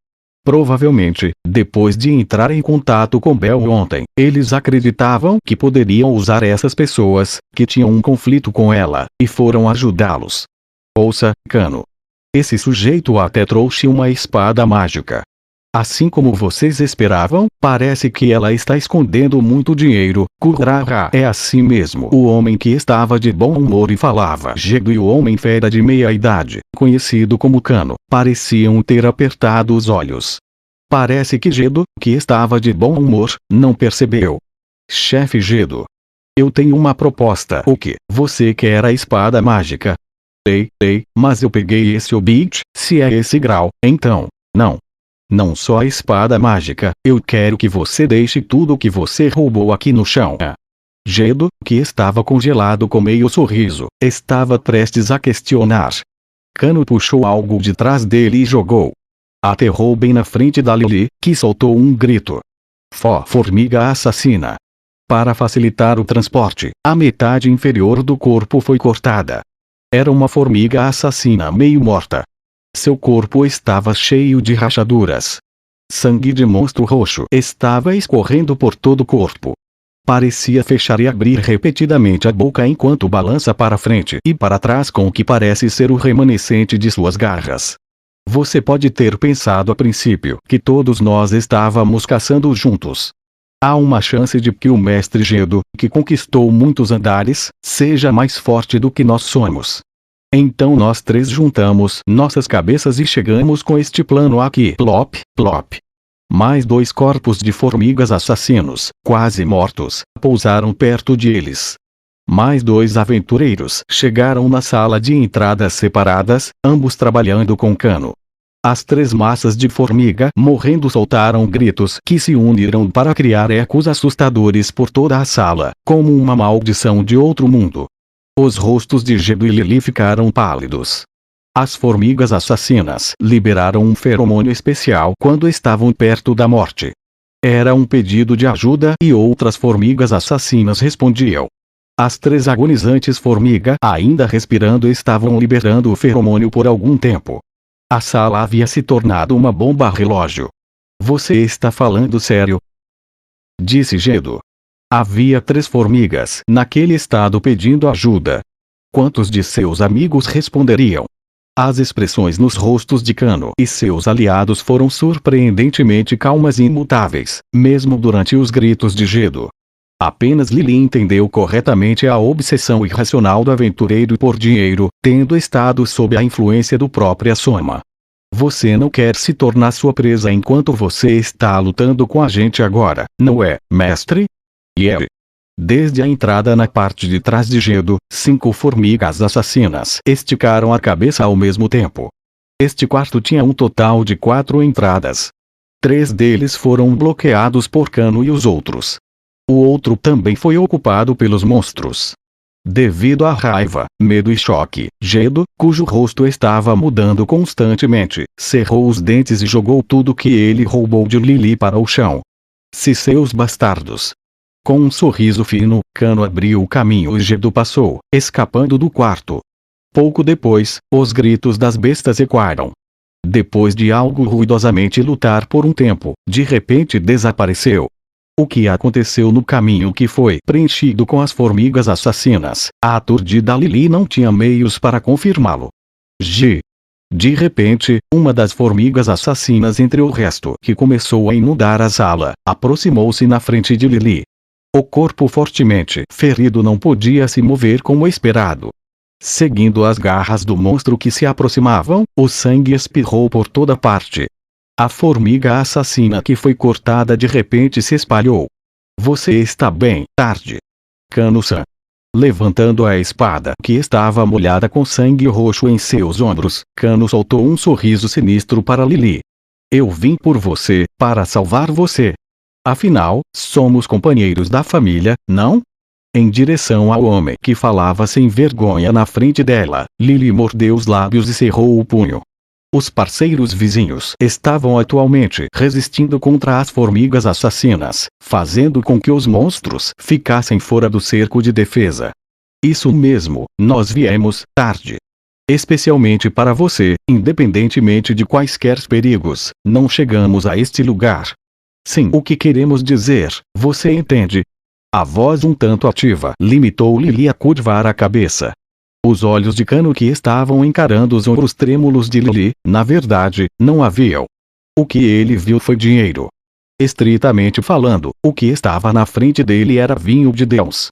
Provavelmente, depois de entrar em contato com Bel ontem, eles acreditavam que poderiam usar essas pessoas, que tinham um conflito com ela, e foram ajudá-los. Ouça, Cano. Esse sujeito até trouxe uma espada mágica. Assim como vocês esperavam, parece que ela está escondendo muito dinheiro. Kurara. É assim mesmo. O homem que estava de bom humor e falava Gedo e o homem fera de meia idade, conhecido como Cano, pareciam ter apertado os olhos. Parece que Gedo, que estava de bom humor, não percebeu. Chefe Gedo. Eu tenho uma proposta. O que? Você quer a espada mágica? Mas eu peguei esse hobbit, se é esse grau, então, não. Não só a espada mágica, eu quero que você deixe tudo o que você roubou aqui no chão. Gedo, que estava congelado com meio sorriso, estava prestes a questionar. Cano puxou algo de trás dele e jogou. Aterrou bem na frente da Lily, que soltou um grito. Formiga assassina. Para facilitar o transporte, a metade inferior do corpo foi cortada. Era uma formiga assassina meio morta. Seu corpo estava cheio de rachaduras. Sangue de monstro roxo estava escorrendo por todo o corpo. Parecia fechar e abrir repetidamente a boca enquanto balança para frente e para trás com o que parece ser o remanescente de suas garras. Você pode ter pensado a princípio que todos nós estávamos caçando juntos. Há uma chance de que o mestre Gedo, que conquistou muitos andares, seja mais forte do que nós somos. Então nós três juntamos nossas cabeças e chegamos com este plano aqui. Plop, plop. Mais 2 corpos de formigas assassinos, quase mortos, pousaram perto de eles. Mais 2 aventureiros chegaram na sala de entradas separadas, ambos trabalhando com Cano. As 3 massas de formiga morrendo soltaram gritos que se uniram para criar ecos assustadores por toda a sala, como uma maldição de outro mundo. Os rostos de Gedo e Lily ficaram pálidos. As formigas assassinas liberaram um feromônio especial quando estavam perto da morte. Era um pedido de ajuda e outras formigas assassinas respondiam. As 3 agonizantes formigas ainda respirando estavam liberando o feromônio por algum tempo. A sala havia se tornado uma bomba relógio. Você está falando sério? Disse Gedo. Havia 3 formigas naquele estado pedindo ajuda. Quantos de seus amigos responderiam? As expressões nos rostos de Kano e seus aliados foram surpreendentemente calmas e imutáveis, mesmo durante os gritos de Gedo. Apenas Lily entendeu corretamente a obsessão irracional do aventureiro por dinheiro, tendo estado sob a influência do próprio Soma. Você não quer se tornar sua presa enquanto você está lutando com a gente agora, não é, mestre? Yeah. Desde a entrada na parte de trás de Gedo, 5 formigas assassinas esticaram a cabeça ao mesmo tempo. Este quarto tinha um total de 4 entradas. 3 deles foram bloqueados por Kano e os outros. O outro também foi ocupado pelos monstros. Devido à raiva, medo e choque, Gedo, cujo rosto estava mudando constantemente, cerrou os dentes e jogou tudo que ele roubou de Lily para o chão. Se seus bastardos! Com um sorriso fino, Kano abriu o caminho e Gedo passou, escapando do quarto. Pouco depois, os gritos das bestas ecoaram. Depois de algo ruidosamente lutar por um tempo, de repente desapareceu. O que aconteceu no caminho que foi preenchido com as formigas assassinas? A aturdida Lily não tinha meios para confirmá-lo. De repente, uma das formigas assassinas entre o resto que começou a inundar a sala, aproximou-se na frente de Lily. O corpo fortemente ferido não podia se mover como esperado. Seguindo as garras do monstro que se aproximavam, o sangue espirrou por toda parte. A formiga assassina que foi cortada de repente se espalhou. Você está bem, tarde. Kano-san. Levantando a espada que estava molhada com sangue roxo em seus ombros, Kano soltou um sorriso sinistro para Lily. Eu vim por você, para salvar você. Afinal, somos companheiros da família, não? Em direção ao homem que falava sem vergonha na frente dela, Lily mordeu os lábios e cerrou o punho. Os parceiros vizinhos estavam atualmente resistindo contra as formigas assassinas, fazendo com que os monstros ficassem fora do cerco de defesa. Isso mesmo, nós viemos tarde. Especialmente para você, independentemente de quaisquer perigos, não chegamos a este lugar. Sim, o que queremos dizer, você entende? A voz um tanto ativa limitou Lily a curvar a cabeça. Os olhos de Kano que estavam encarando os ombros trêmulos de Lily, na verdade, não haviam. O que ele viu foi dinheiro. Estritamente falando, o que estava na frente dele era vinho de Deus.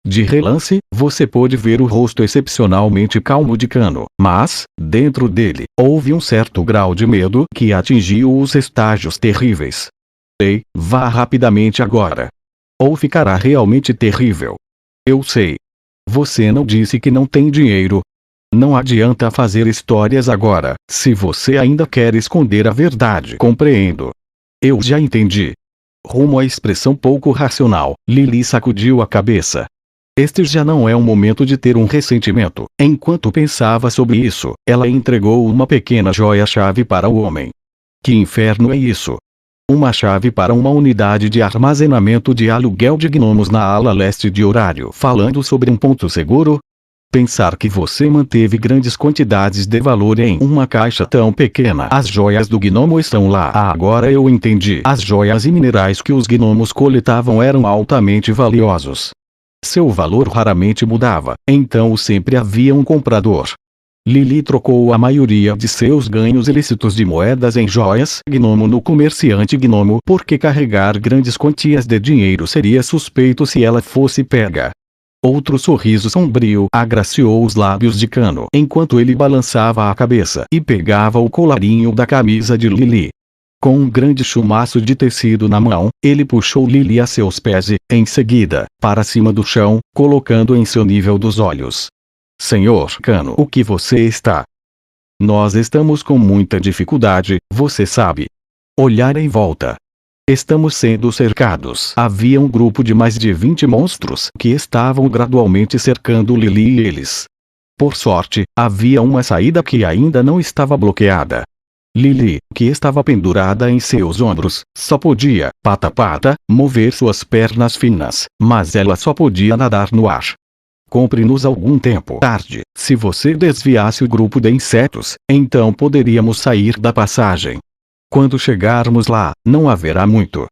De relance, você pôde ver o rosto excepcionalmente calmo de Kano, mas, dentro dele, houve um certo grau de medo que atingiu os estágios terríveis. Ei, vá rapidamente agora. Ou ficará realmente terrível. Eu sei. Você não disse que não tem dinheiro. Não adianta fazer histórias agora, se você ainda quer esconder a verdade. Compreendo. Eu já entendi. Rumo à expressão pouco racional, Lily sacudiu a cabeça. Este já não é um momento de ter um ressentimento. Enquanto pensava sobre isso, ela entregou uma pequena joia-chave para o homem. Que inferno é isso? Uma chave para uma unidade de armazenamento de aluguel de gnomos na ala leste de Horário. Falando sobre um ponto seguro? Pensar que você manteve grandes quantidades de valor em uma caixa tão pequena. As joias do gnomo estão lá. Agora eu entendi. As joias e minerais que os gnomos coletavam eram altamente valiosos. Seu valor raramente mudava, então sempre havia um comprador. Lily trocou a maioria de seus ganhos ilícitos de moedas em joias gnomo no comerciante gnomo porque carregar grandes quantias de dinheiro seria suspeito se ela fosse pega. Outro sorriso sombrio agraciou os lábios de Kano enquanto ele balançava a cabeça e pegava o colarinho da camisa de Lily. Com um grande chumaço de tecido na mão, ele puxou Lily a seus pés e, em seguida, para cima do chão, colocando em seu nível dos olhos. Senhor Kano, o que você está Nós estamos com muita dificuldade, você sabe. Olhar em volta. Estamos sendo cercados. Havia um grupo de mais de 20 monstros que estavam gradualmente cercando Lily e eles. Por sorte, havia uma saída que ainda não estava bloqueada. Lily, que estava pendurada em seus ombros, só podia, pata, mover suas pernas finas, mas ela só podia nadar no ar. Compre-nos algum tempo tarde. Se você desviasse o grupo de insetos, então poderíamos sair da passagem. Quando chegarmos lá, não haverá muito.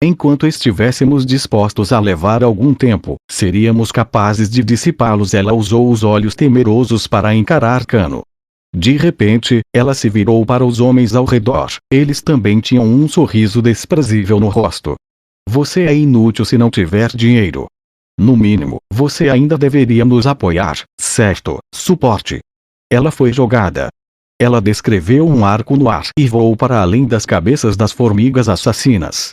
Enquanto estivéssemos dispostos a levar algum tempo, seríamos capazes de dissipá-los. Ela usou os olhos temerosos para encarar Cano. De repente, ela se virou para os homens ao redor. Eles também tinham um sorriso desprezível no rosto. Você é inútil se não tiver dinheiro. No mínimo, você ainda deveria nos apoiar, certo? Suporte. Ela foi jogada. Ela descreveu um arco no ar e voou para além das cabeças das formigas assassinas.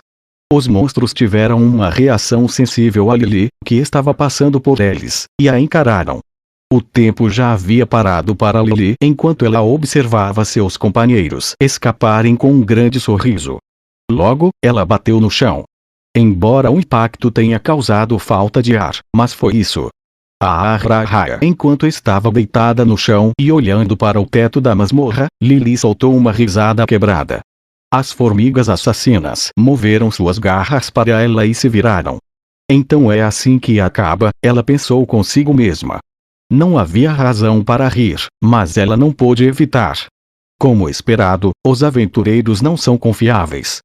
Os monstros tiveram uma reação sensível a Lily, que estava passando por eles, e a encararam. O tempo já havia parado para Lily enquanto ela observava seus companheiros escaparem com um grande sorriso. Logo, ela bateu no chão. Embora o impacto tenha causado falta de ar, mas foi isso. Enquanto estava deitada no chão e olhando para o teto da masmorra, Lily soltou uma risada quebrada. As formigas assassinas moveram suas garras para ela e se viraram. Então é assim que acaba, ela pensou consigo mesma. Não havia razão para rir, mas ela não pôde evitar. Como esperado, os aventureiros não são confiáveis.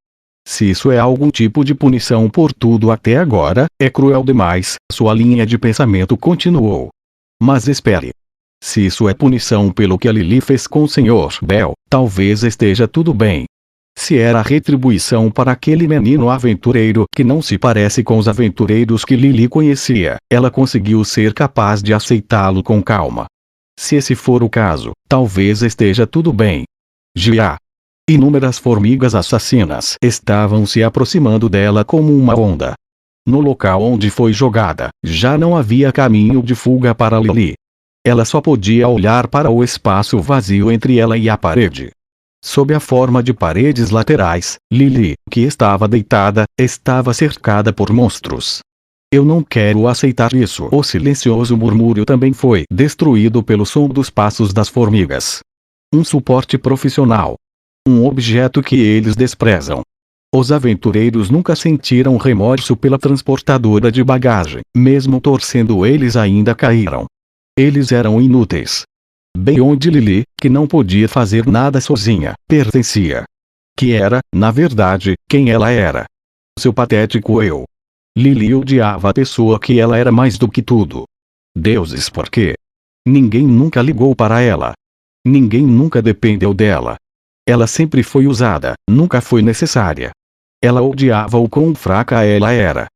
Se isso é algum tipo de punição por tudo até agora, é cruel demais, sua linha de pensamento continuou. Mas espere. Se isso é punição pelo que a Lily fez com o Sr. Bell, talvez esteja tudo bem. Se era retribuição para aquele menino aventureiro que não se parece com os aventureiros que Lily conhecia, ela conseguiu ser capaz de aceitá-lo com calma. Se esse for o caso, talvez esteja tudo bem. Já. Inúmeras formigas assassinas estavam se aproximando dela como uma onda. No local onde foi jogada, já não havia caminho de fuga para Lily. Ela só podia olhar para o espaço vazio entre ela e a parede. Sob a forma de paredes laterais, Lily, que estava deitada, estava cercada por monstros. Eu não quero aceitar isso. O silencioso murmúrio também foi destruído pelo som dos passos das formigas. Um suporte profissional. Um objeto que eles desprezam. Os aventureiros nunca sentiram remorso pela transportadora de bagagem, mesmo torcendo eles ainda caíram. Eles eram inúteis. Bem onde Lily, que não podia fazer nada sozinha, pertencia. Que era, na verdade, quem ela era. Seu patético eu. Lily odiava a pessoa que ela era mais do que tudo. Deuses, por quê? Ninguém nunca ligou para ela. Ninguém nunca dependeu dela. Ela sempre foi usada, nunca foi necessária. Ela odiava o quão fraca ela era.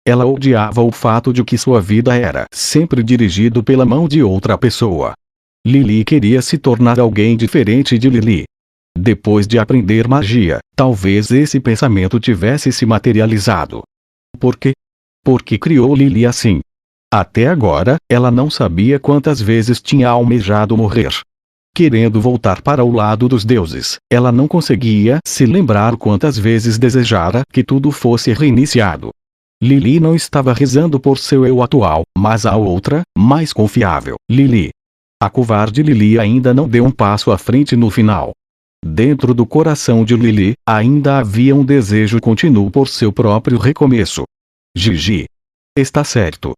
Ela odiava o fato de que sua vida era sempre dirigido pela mão de outra pessoa. Lily queria se tornar alguém diferente de Lily. Depois de aprender magia, talvez esse pensamento tivesse se materializado. Por quê? Porque criou Lily assim. Até agora, ela não sabia quantas vezes tinha almejado morrer. Querendo voltar para o lado dos deuses, ela não conseguia se lembrar quantas vezes desejara que tudo fosse reiniciado. Lily não estava rezando por seu eu atual, mas a outra, mais confiável, Lily. A covarde Lily ainda não deu um passo à frente no final. Dentro do coração de Lily, ainda havia um desejo contínuo por seu próprio recomeço. Gigi. Está certo.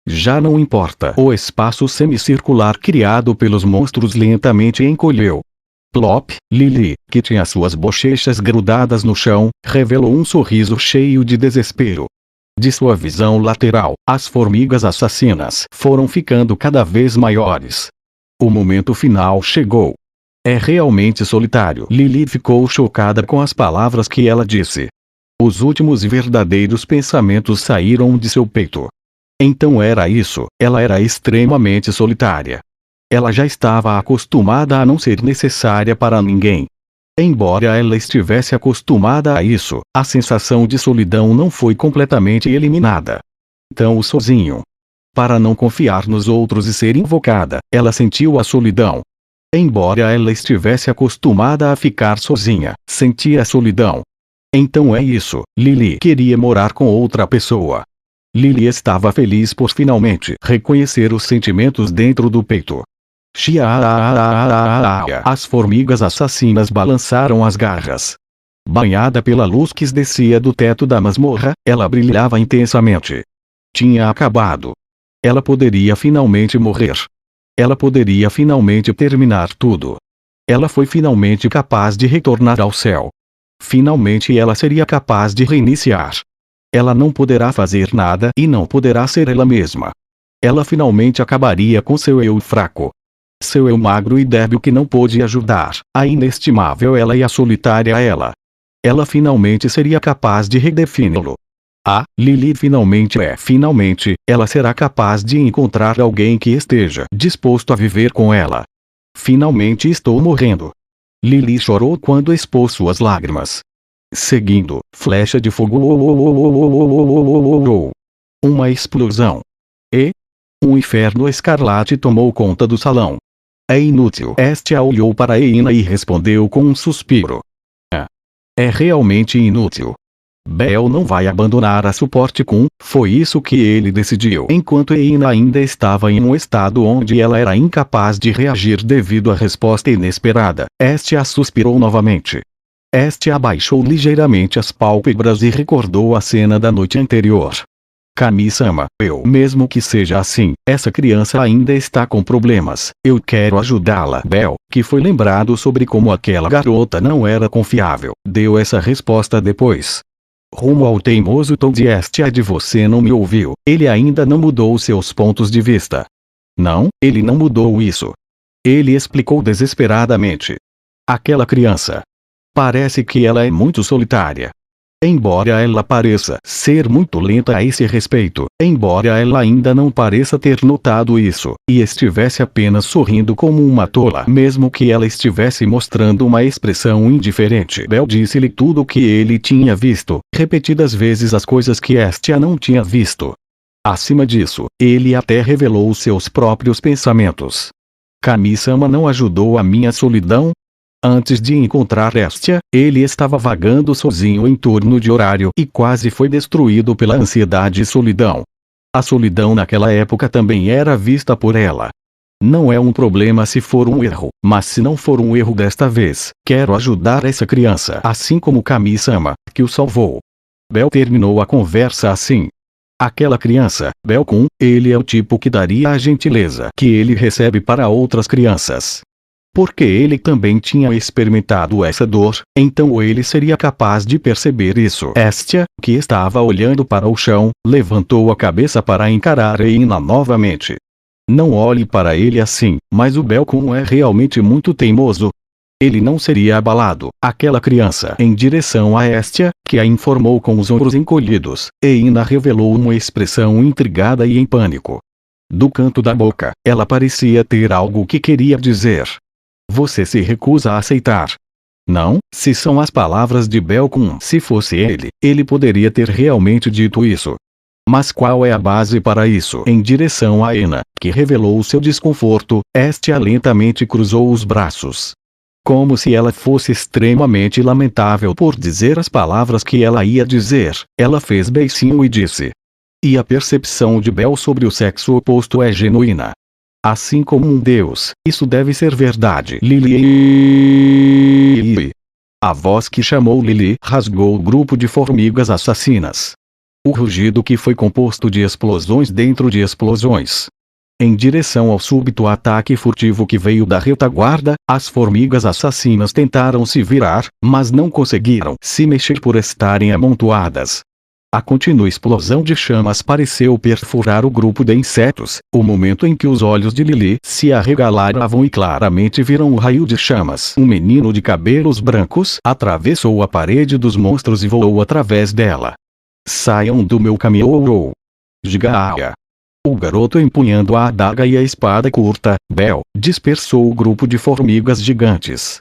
Já não importa. O espaço semicircular criado pelos monstros lentamente encolheu. Plop, Lily, que tinha suas bochechas grudadas no chão, revelou um sorriso cheio de desespero. De sua visão lateral, as formigas assassinas foram ficando cada vez maiores. O momento final chegou. É realmente solitário. Lily ficou chocada com as palavras que ela disse. Os últimos e verdadeiros pensamentos saíram de seu peito. Então era isso, ela era extremamente solitária. Ela já estava acostumada a não ser necessária para ninguém. Embora ela estivesse acostumada a isso, a sensação de solidão não foi completamente eliminada. Então sozinho. Para não confiar nos outros e ser invocada, ela sentiu a solidão. Embora ela estivesse acostumada a ficar sozinha, sentia a solidão. Então é isso, Lily queria morar com outra pessoa. Lily estava feliz por finalmente reconhecer os sentimentos dentro do peito. As formigas assassinas balançaram as garras. Banhada pela luz que descia do teto da masmorra, ela brilhava intensamente. Tinha acabado. Ela poderia finalmente morrer. Ela poderia finalmente terminar tudo. Ela foi finalmente capaz de retornar ao céu. Finalmente ela seria capaz de reiniciar. Ela não poderá fazer nada e não poderá ser ela mesma. Ela finalmente acabaria com seu eu fraco. Seu eu magro e débil que não pôde ajudar, a inestimável ela e a solitária ela. Ela finalmente seria capaz de redefini-lo. Lily finalmente ela será capaz de encontrar alguém que esteja disposto a viver com ela. Finalmente estou morrendo. Lily chorou quando expôs suas lágrimas. Seguindo, flecha de fogo. Uma explosão. Um inferno escarlate tomou conta do salão. É inútil. Estia olhou para Eina e respondeu com um suspiro. É realmente inútil. Bel não vai abandonar a suporte com, foi isso que ele decidiu. Enquanto Eina ainda estava em um estado onde ela era incapaz de reagir devido à resposta inesperada, Estia suspirou novamente. Estia abaixou ligeiramente as pálpebras e recordou a cena da noite anterior. Kami-sama, mesmo que seja assim, essa criança ainda está com problemas, eu quero ajudá-la. Bel, que foi lembrado sobre como aquela garota não era confiável, deu essa resposta depois. Rumo ao teimoso tom de Estia de você não me ouviu, ele ainda não mudou seus pontos de vista. Não, ele não mudou isso. Ele explicou desesperadamente. Aquela criança. Parece que ela é muito solitária. Embora ela pareça ser muito lenta a esse respeito, embora ela ainda não pareça ter notado isso, e estivesse apenas sorrindo como uma tola, mesmo que ela estivesse mostrando uma expressão indiferente. Bel disse-lhe tudo o que ele tinha visto, repetidas vezes as coisas que Estia não tinha visto. Acima disso, ele até revelou seus próprios pensamentos. Kami-sama não ajudou a minha solidão? Antes de encontrar Estia, ele estava vagando sozinho em torno de horário e quase foi destruído pela ansiedade e solidão. A solidão naquela época também era vista por ela. Não é um problema se for um erro, mas se não for um erro desta vez, quero ajudar essa criança assim como Kami-sama, que o salvou. Bel terminou a conversa assim. Aquela criança, Bel-kun, ele é o tipo que daria a gentileza que ele recebe para outras crianças. Porque ele também tinha experimentado essa dor, então ele seria capaz de perceber isso. Estia, que estava olhando para o chão, levantou a cabeça para encarar Eina novamente. Não olhe para ele assim, mas o Bel-kun é realmente muito teimoso. Ele não seria abalado. Aquela criança em direção a Estia, que a informou com os ombros encolhidos, Eina revelou uma expressão intrigada e em pânico. Do canto da boca, ela parecia ter algo que queria dizer. Você se recusa a aceitar. Não, se são as palavras de Bel-kun. Se fosse ele, ele poderia ter realmente dito isso. Mas qual é a base para isso? Em direção a Eina, que revelou seu desconforto, Estia lentamente cruzou os braços. Como se ela fosse extremamente lamentável por dizer as palavras que ela ia dizer, ela fez beicinho e disse. E a percepção de Bel sobre o sexo oposto é genuína. Assim como um deus, isso deve ser verdade. Lily. A voz que chamou Lily rasgou o grupo de formigas assassinas. O rugido que foi composto de explosões dentro de explosões. Em direção ao súbito ataque furtivo que veio da retaguarda, as formigas assassinas tentaram se virar, mas não conseguiram se mexer por estarem amontoadas. A contínua explosão de chamas pareceu perfurar o grupo de insetos, o momento em que os olhos de Lily se arregalaram e claramente viram o raio de chamas. Um menino de cabelos brancos atravessou a parede dos monstros e voou através dela. Saiam do meu caminho! Gigaia! O garoto empunhando a adaga e a espada curta, Bel, dispersou o grupo de formigas gigantes.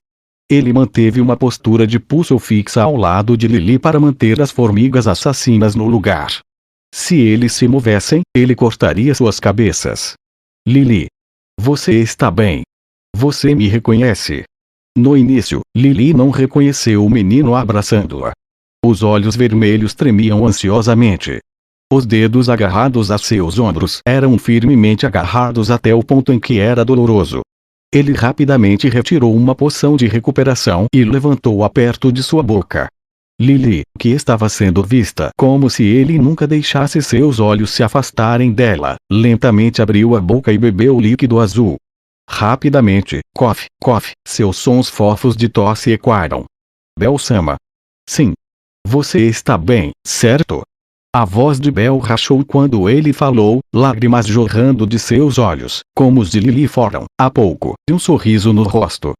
Ele manteve uma postura de pulso fixa ao lado de Lily para manter as formigas assassinas no lugar. Se eles se movessem, ele cortaria suas cabeças. Lily. Você está bem? Você me reconhece? No início, Lily não reconheceu o menino abraçando-a. Os olhos vermelhos tremiam ansiosamente. Os dedos agarrados a seus ombros eram firmemente agarrados até o ponto em que era doloroso. Ele rapidamente retirou uma poção de recuperação e levantou-a perto de sua boca. Lily, que estava sendo vista como se ele nunca deixasse seus olhos se afastarem dela, lentamente abriu a boca e bebeu o líquido azul. Rapidamente, cof, cof, seus sons fofos de tosse ecoaram. Bel-sama. Sim. Você está bem, certo? A voz de Bel rachou quando ele falou, lágrimas jorrando de seus olhos, como os de Lily foram, há pouco, e um sorriso no rosto.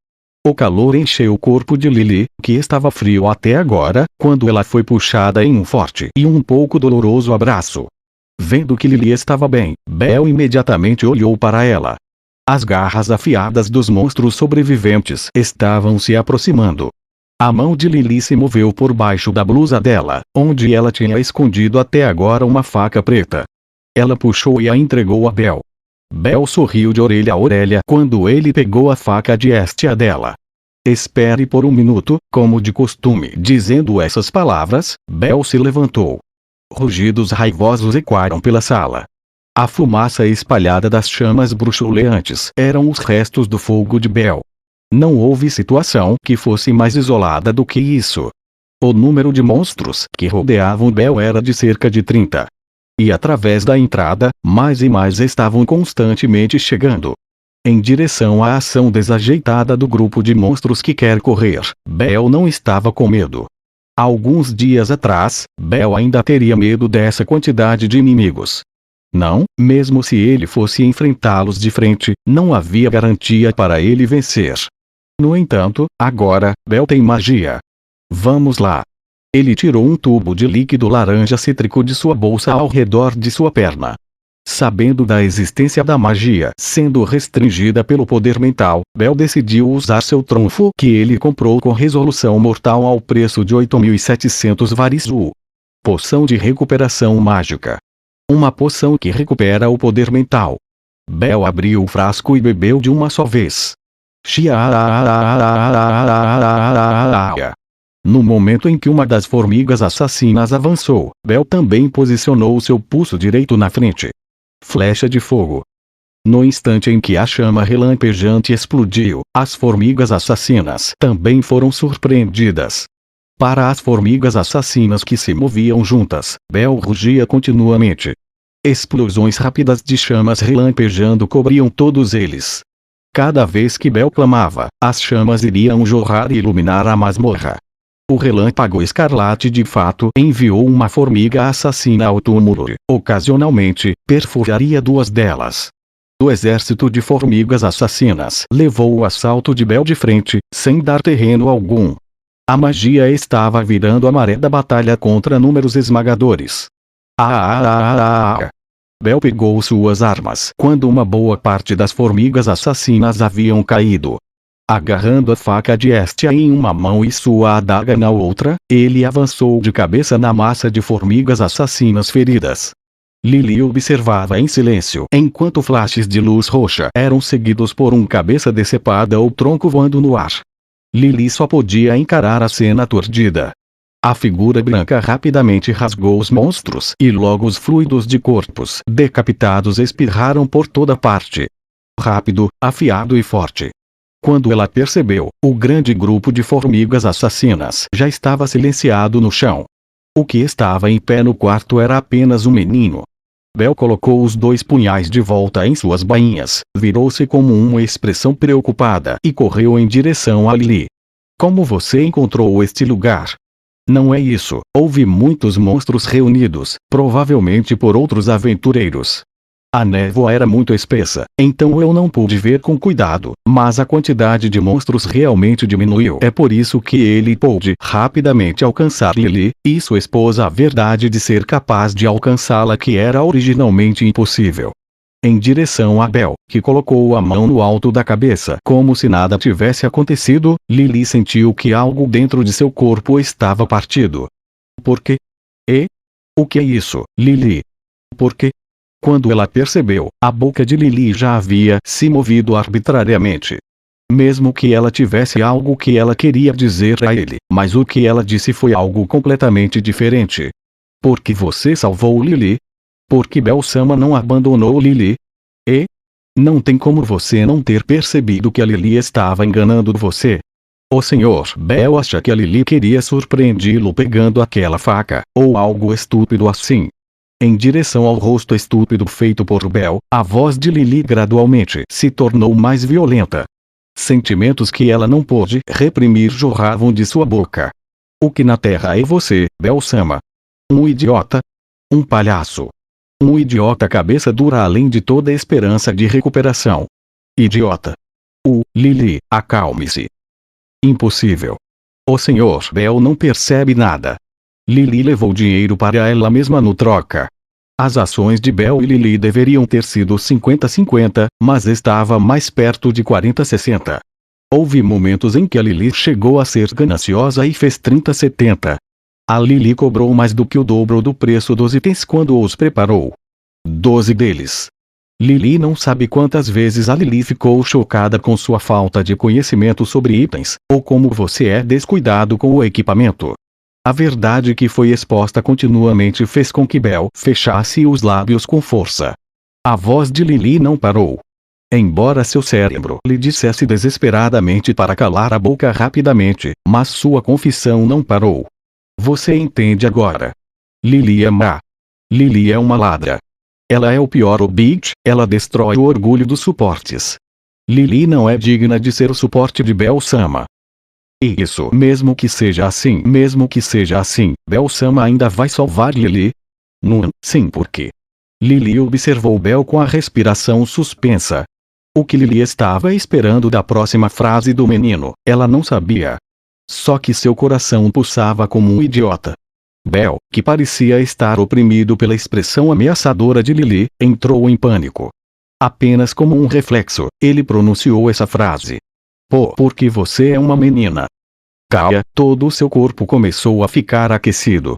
O calor encheu o corpo de Lily, que estava frio até agora, quando ela foi puxada em um forte e um pouco doloroso abraço. Vendo que Lily estava bem, Bel imediatamente olhou para ela. As garras afiadas dos monstros sobreviventes estavam se aproximando. A mão de Lily se moveu por baixo da blusa dela, onde ela tinha escondido até agora uma faca preta. Ela puxou e a entregou a Bel. Bel sorriu de orelha a orelha quando ele pegou a faca de Estia dela. Espere por um minuto, como de costume. Dizendo essas palavras, Bel se levantou. Rugidos raivosos ecoaram pela sala. A fumaça espalhada das chamas bruxuleantes eram os restos do fogo de Bel. Não houve situação que fosse mais isolada do que isso. O número de monstros que rodeavam Bel era de cerca de 30. E através da entrada, mais e mais estavam constantemente chegando. Em direção à ação desajeitada do grupo de monstros que quer correr, Bel não estava com medo. Alguns dias atrás, Bel ainda teria medo dessa quantidade de inimigos. Não, mesmo se ele fosse enfrentá-los de frente, não havia garantia para ele vencer. No entanto, agora, Bel tem magia. Vamos lá. Ele tirou um tubo de líquido laranja cítrico de sua bolsa ao redor de sua perna. Sabendo da existência da magia sendo restringida pelo poder mental, Bel decidiu usar seu trunfo que ele comprou com resolução mortal ao preço de 8.700 varizu. Poção de recuperação mágica. Uma poção que recupera o poder mental. Bel abriu o frasco e bebeu de uma só vez. No momento em que uma das formigas assassinas avançou, Bel também posicionou seu pulso direito na frente. Flecha de fogo. No instante em que a chama relampejante explodiu, as formigas assassinas também foram surpreendidas. Para as formigas assassinas que se moviam juntas, Bel rugia continuamente. Explosões rápidas de chamas relampejando cobriam todos eles. Cada vez que Bel clamava, as chamas iriam jorrar e iluminar a masmorra. O relâmpago escarlate de fato enviou uma formiga assassina ao túmulo e, ocasionalmente, perfuraria duas delas. O exército de formigas assassinas levou o assalto de Bel de frente, sem dar terreno algum. A magia estava virando a maré da batalha contra números esmagadores. Bel pegou suas armas quando uma boa parte das formigas assassinas haviam caído. Agarrando a faca de Estia em uma mão e sua adaga na outra, ele avançou de cabeça na massa de formigas assassinas feridas. Lily observava em silêncio enquanto flashes de luz roxa eram seguidos por um cabeça decepada ou tronco voando no ar. Lily só podia encarar a cena aturdida. A figura branca rapidamente rasgou os monstros e logo os fluidos de corpos decapitados espirraram por toda parte. Rápido, afiado e forte. Quando ela percebeu, o grande grupo de formigas assassinas já estava silenciado no chão. O que estava em pé no quarto era apenas um menino. Bel colocou os dois punhais de volta em suas bainhas, virou-se com uma expressão preocupada e correu em direção a Lily. Como você encontrou este lugar? Não é isso, houve muitos monstros reunidos, provavelmente por outros aventureiros. A névoa era muito espessa, então eu não pude ver com cuidado, mas a quantidade de monstros realmente diminuiu. É por isso que ele pôde rapidamente alcançar Lily, e sua esposa a verdade de ser capaz de alcançá-la que era originalmente impossível. Em direção a Bel, que colocou a mão no alto da cabeça como se nada tivesse acontecido, Lily sentiu que algo dentro de seu corpo estava partido. Por quê? O que é isso, Lily? Por quê? Quando ela percebeu, a boca de Lily já havia se movido arbitrariamente. Mesmo que ela tivesse algo que ela queria dizer a ele, mas o que ela disse foi algo completamente diferente. Porque você salvou Lily? Porque Bel-sama não abandonou Lily? E? Não tem como você não ter percebido que a Lily estava enganando você. O Sr. Bel acha que a Lily queria surpreendê-lo pegando aquela faca, ou algo estúpido assim. Em direção ao rosto estúpido feito por Bel, a voz de Lily gradualmente se tornou mais violenta. Sentimentos que ela não pôde reprimir jorravam de sua boca. O que na Terra é você, Bel-sama? Um idiota? Um palhaço? Um idiota cabeça dura além de toda esperança de recuperação. Idiota. Lily, acalme-se. Impossível. O Sr. Bel não percebe nada. Lily levou dinheiro para ela mesma no troca. As ações de Bel e Lily deveriam ter sido 50-50, mas estava mais perto de 40-60. Houve momentos em que a Lily chegou a ser gananciosa e fez 30-70. A Lily cobrou mais do que o dobro do preço dos itens quando os preparou. 12 deles. Lily não sabe quantas vezes a Lily ficou chocada com sua falta de conhecimento sobre itens, ou como você é descuidado com o equipamento. A verdade que foi exposta continuamente fez com que Bel fechasse os lábios com força. A voz de Lily não parou. Embora seu cérebro lhe dissesse desesperadamente para calar a boca rapidamente, mas sua confissão não parou. Você entende agora. Lily é má. Lily é uma ladra. Ela é o pior bitch, ela destrói o orgulho dos suportes. Lily não é digna de ser o suporte de Bel-sama. E isso, mesmo que seja assim, Bel-sama ainda vai salvar Lily? Não, sim, porque. Lily observou Bel com a respiração suspensa. O que Lily estava esperando da próxima frase do menino, ela não sabia. Só que seu coração pulsava como um idiota. Bel, que parecia estar oprimido pela expressão ameaçadora de Lily, entrou em pânico. Apenas como um reflexo, ele pronunciou essa frase. Porque você é uma menina. Todo o seu corpo começou a ficar aquecido.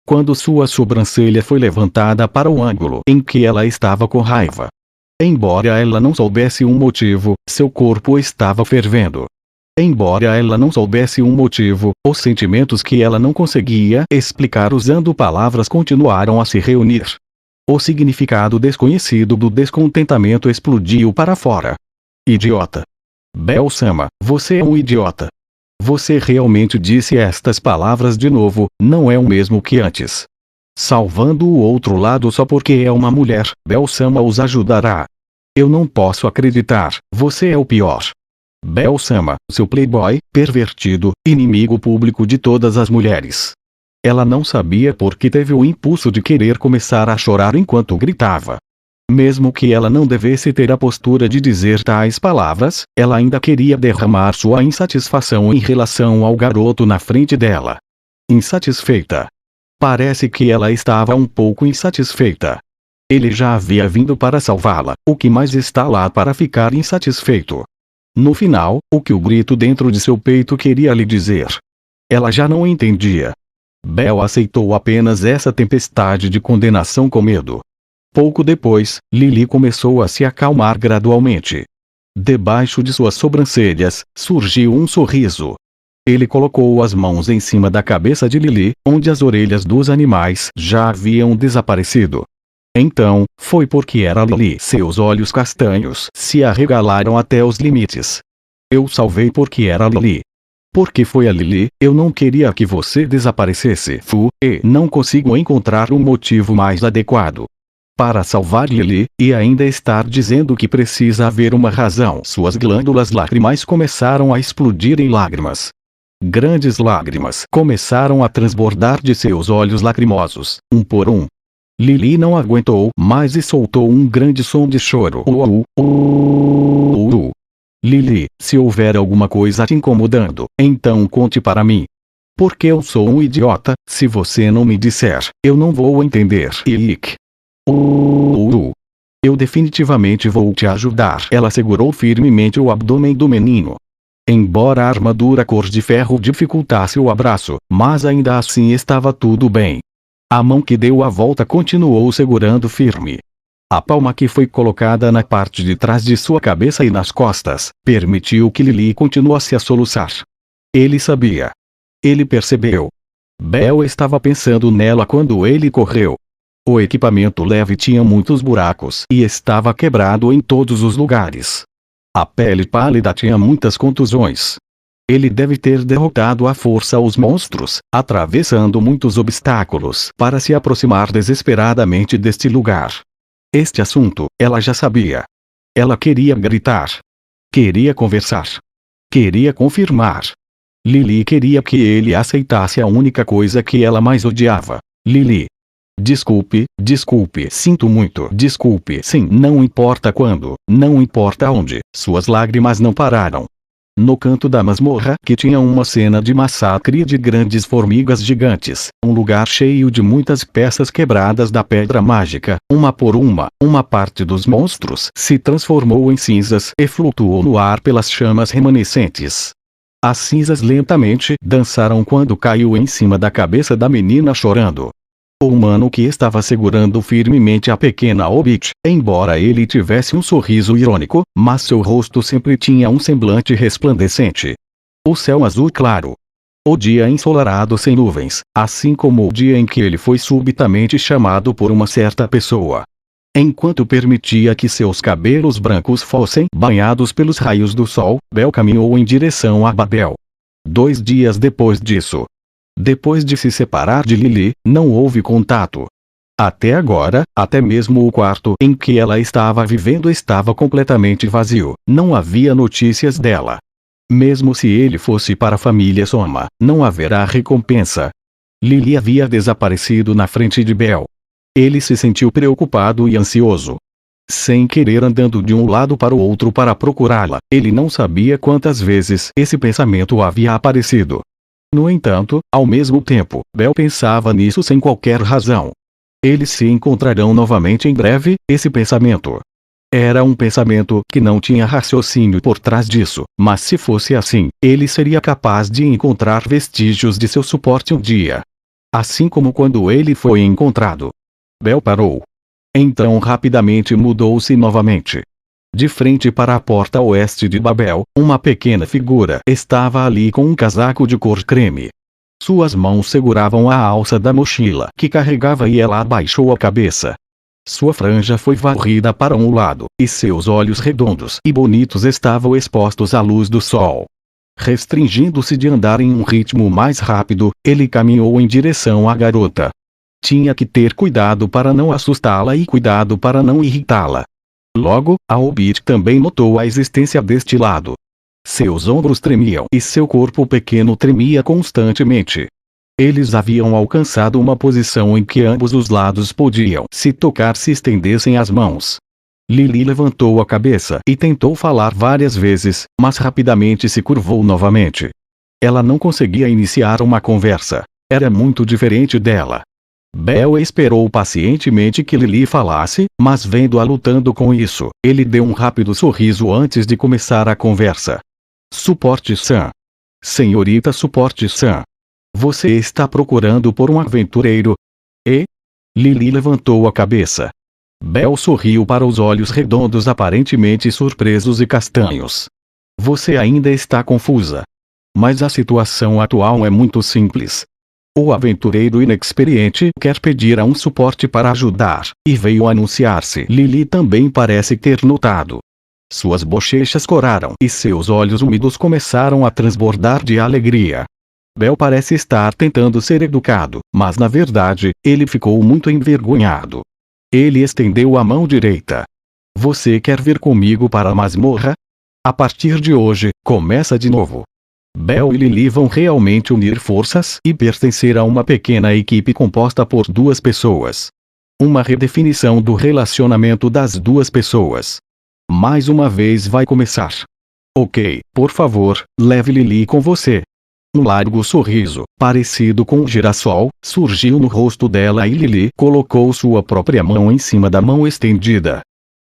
Quando sua sobrancelha foi levantada para o ângulo em que ela estava com raiva. Embora ela não soubesse um motivo, seu corpo estava fervendo. Embora ela não soubesse um motivo, os sentimentos que ela não conseguia explicar usando palavras continuaram a se reunir. O significado desconhecido do descontentamento explodiu para fora. Idiota. Bel-sama, você é um idiota. Você realmente disse estas palavras de novo, não é o mesmo que antes. Salvando o outro lado só porque é uma mulher, Bel-sama os ajudará. Eu não posso acreditar, você é o pior. Bel-sama, seu playboy, pervertido, inimigo público de todas as mulheres. Ela não sabia por que teve o impulso de querer começar a chorar enquanto gritava. Mesmo que ela não devesse ter a postura de dizer tais palavras, ela ainda queria derramar sua insatisfação em relação ao garoto na frente dela. Insatisfeita. Parece que ela estava um pouco insatisfeita. Ele já havia vindo para salvá-la, o que mais está lá para ficar insatisfeito? No final, o que o grito dentro de seu peito queria lhe dizer? Ela já não entendia. Bel aceitou apenas essa tempestade de condenação com medo. Pouco depois, Lily começou a se acalmar gradualmente. Debaixo de suas sobrancelhas, surgiu um sorriso. Ele colocou as mãos em cima da cabeça de Lily, onde as orelhas dos animais já haviam desaparecido. Então, foi porque era Lily. Seus olhos castanhos se arregalaram até os limites. Eu salvei porque era Lily. Porque foi a Lily, eu não queria que você desaparecesse. E não consigo encontrar um motivo mais adequado para salvar Lily, e ainda estar dizendo que precisa haver uma razão. Suas glândulas lacrimais começaram a explodir em lágrimas. Grandes lágrimas começaram a transbordar de seus olhos lacrimosos, um por um. Lily não aguentou mais e soltou um grande som de choro. Lily, se houver alguma coisa te incomodando, então conte para mim. Porque eu sou um idiota, se você não me disser, eu não vou entender. Eu definitivamente vou te ajudar. Ela segurou firmemente o abdômen do menino. Embora a armadura cor de ferro dificultasse o abraço, mas ainda assim estava tudo bem. A mão que deu a volta continuou segurando firme. A palma que foi colocada na parte de trás de sua cabeça e nas costas, permitiu que Lily continuasse a soluçar. Ele sabia. Ele percebeu. Belle estava pensando nela quando ele correu. O equipamento leve tinha muitos buracos e estava quebrado em todos os lugares. A pele pálida tinha muitas contusões. Ele deve ter derrotado à força os monstros, atravessando muitos obstáculos para se aproximar desesperadamente deste lugar. Este assunto, ela já sabia. Ela queria gritar. Queria conversar. Queria confirmar. Lily queria que ele aceitasse a única coisa que ela mais odiava. Lily. Desculpe, sinto muito. Desculpe, sim, não importa quando, não importa onde, suas lágrimas não pararam. No canto da masmorra, que tinha uma cena de massacre de grandes formigas gigantes, um lugar cheio de muitas peças quebradas da pedra mágica, uma por uma parte dos monstros se transformou em cinzas e flutuou no ar pelas chamas remanescentes. As cinzas lentamente dançaram quando caiu em cima da cabeça da menina chorando. O humano que estava segurando firmemente a pequena Hobbit, embora ele tivesse um sorriso irônico, mas seu rosto sempre tinha um semblante resplandecente. O céu azul claro. O dia ensolarado sem nuvens, assim como o dia em que ele foi subitamente chamado por uma certa pessoa. Enquanto permitia que seus cabelos brancos fossem banhados pelos raios do sol, Belle caminhou em direção a Babel. 2 dias depois disso. Depois de se separar de Lily, não houve contato. Até agora, até mesmo o quarto em que ela estava vivendo estava completamente vazio, não havia notícias dela. Mesmo se ele fosse para a família Soma, não haverá recompensa. Lily havia desaparecido na frente de Belle. Ele se sentiu preocupado e ansioso. Sem querer andando de um lado para o outro para procurá-la, ele não sabia quantas vezes esse pensamento havia aparecido. No entanto, ao mesmo tempo, Belle pensava nisso sem qualquer razão. Eles se encontrarão novamente em breve, esse pensamento. Era um pensamento que não tinha raciocínio por trás disso, mas se fosse assim, ele seria capaz de encontrar vestígios de seu suporte um dia. Assim como quando ele foi encontrado. Belle parou. Então rapidamente mudou-se novamente. De frente para a porta oeste de Babel, uma pequena figura estava ali com um casaco de cor creme. Suas mãos seguravam a alça da mochila que carregava e ela abaixou a cabeça. Sua franja foi varrida para um lado, e seus olhos redondos e bonitos estavam expostos à luz do sol. Restringindo-se de andar em um ritmo mais rápido, ele caminhou em direção à garota. Tinha que ter cuidado para não assustá-la e cuidado para não irritá-la. Logo, a Hobbit também notou a existência deste lado. Seus ombros tremiam e seu corpo pequeno tremia constantemente. Eles haviam alcançado uma posição em que ambos os lados podiam se tocar se estendessem as mãos. Lily levantou a cabeça e tentou falar várias vezes, mas rapidamente se curvou novamente. Ela não conseguia iniciar uma conversa. Era muito diferente dela. Belle esperou pacientemente que Lily falasse, mas vendo-a lutando com isso, ele deu um rápido sorriso antes de começar a conversa. Suporte-san. Senhorita Suporte-san. Você está procurando por um aventureiro? E? Lily levantou a cabeça. Belle sorriu para os olhos redondos aparentemente surpresos e castanhos. Você ainda está confusa. Mas a situação atual é muito simples. O aventureiro inexperiente quer pedir a um suporte para ajudar, e veio anunciar-se. Lily também parece ter notado. Suas bochechas coraram e seus olhos úmidos começaram a transbordar de alegria. Belle parece estar tentando ser educado, mas na verdade, ele ficou muito envergonhado. Ele estendeu a mão direita. Você quer vir comigo para a masmorra? A partir de hoje, começa de novo. Belle e Lily vão realmente unir forças e pertencer a uma pequena equipe composta por 2 pessoas. Uma redefinição do relacionamento das 2 pessoas. Mais uma vez vai começar. Ok, por favor, leve Lily com você. Um largo sorriso, parecido com um girassol, surgiu no rosto dela e Lily colocou sua própria mão em cima da mão estendida.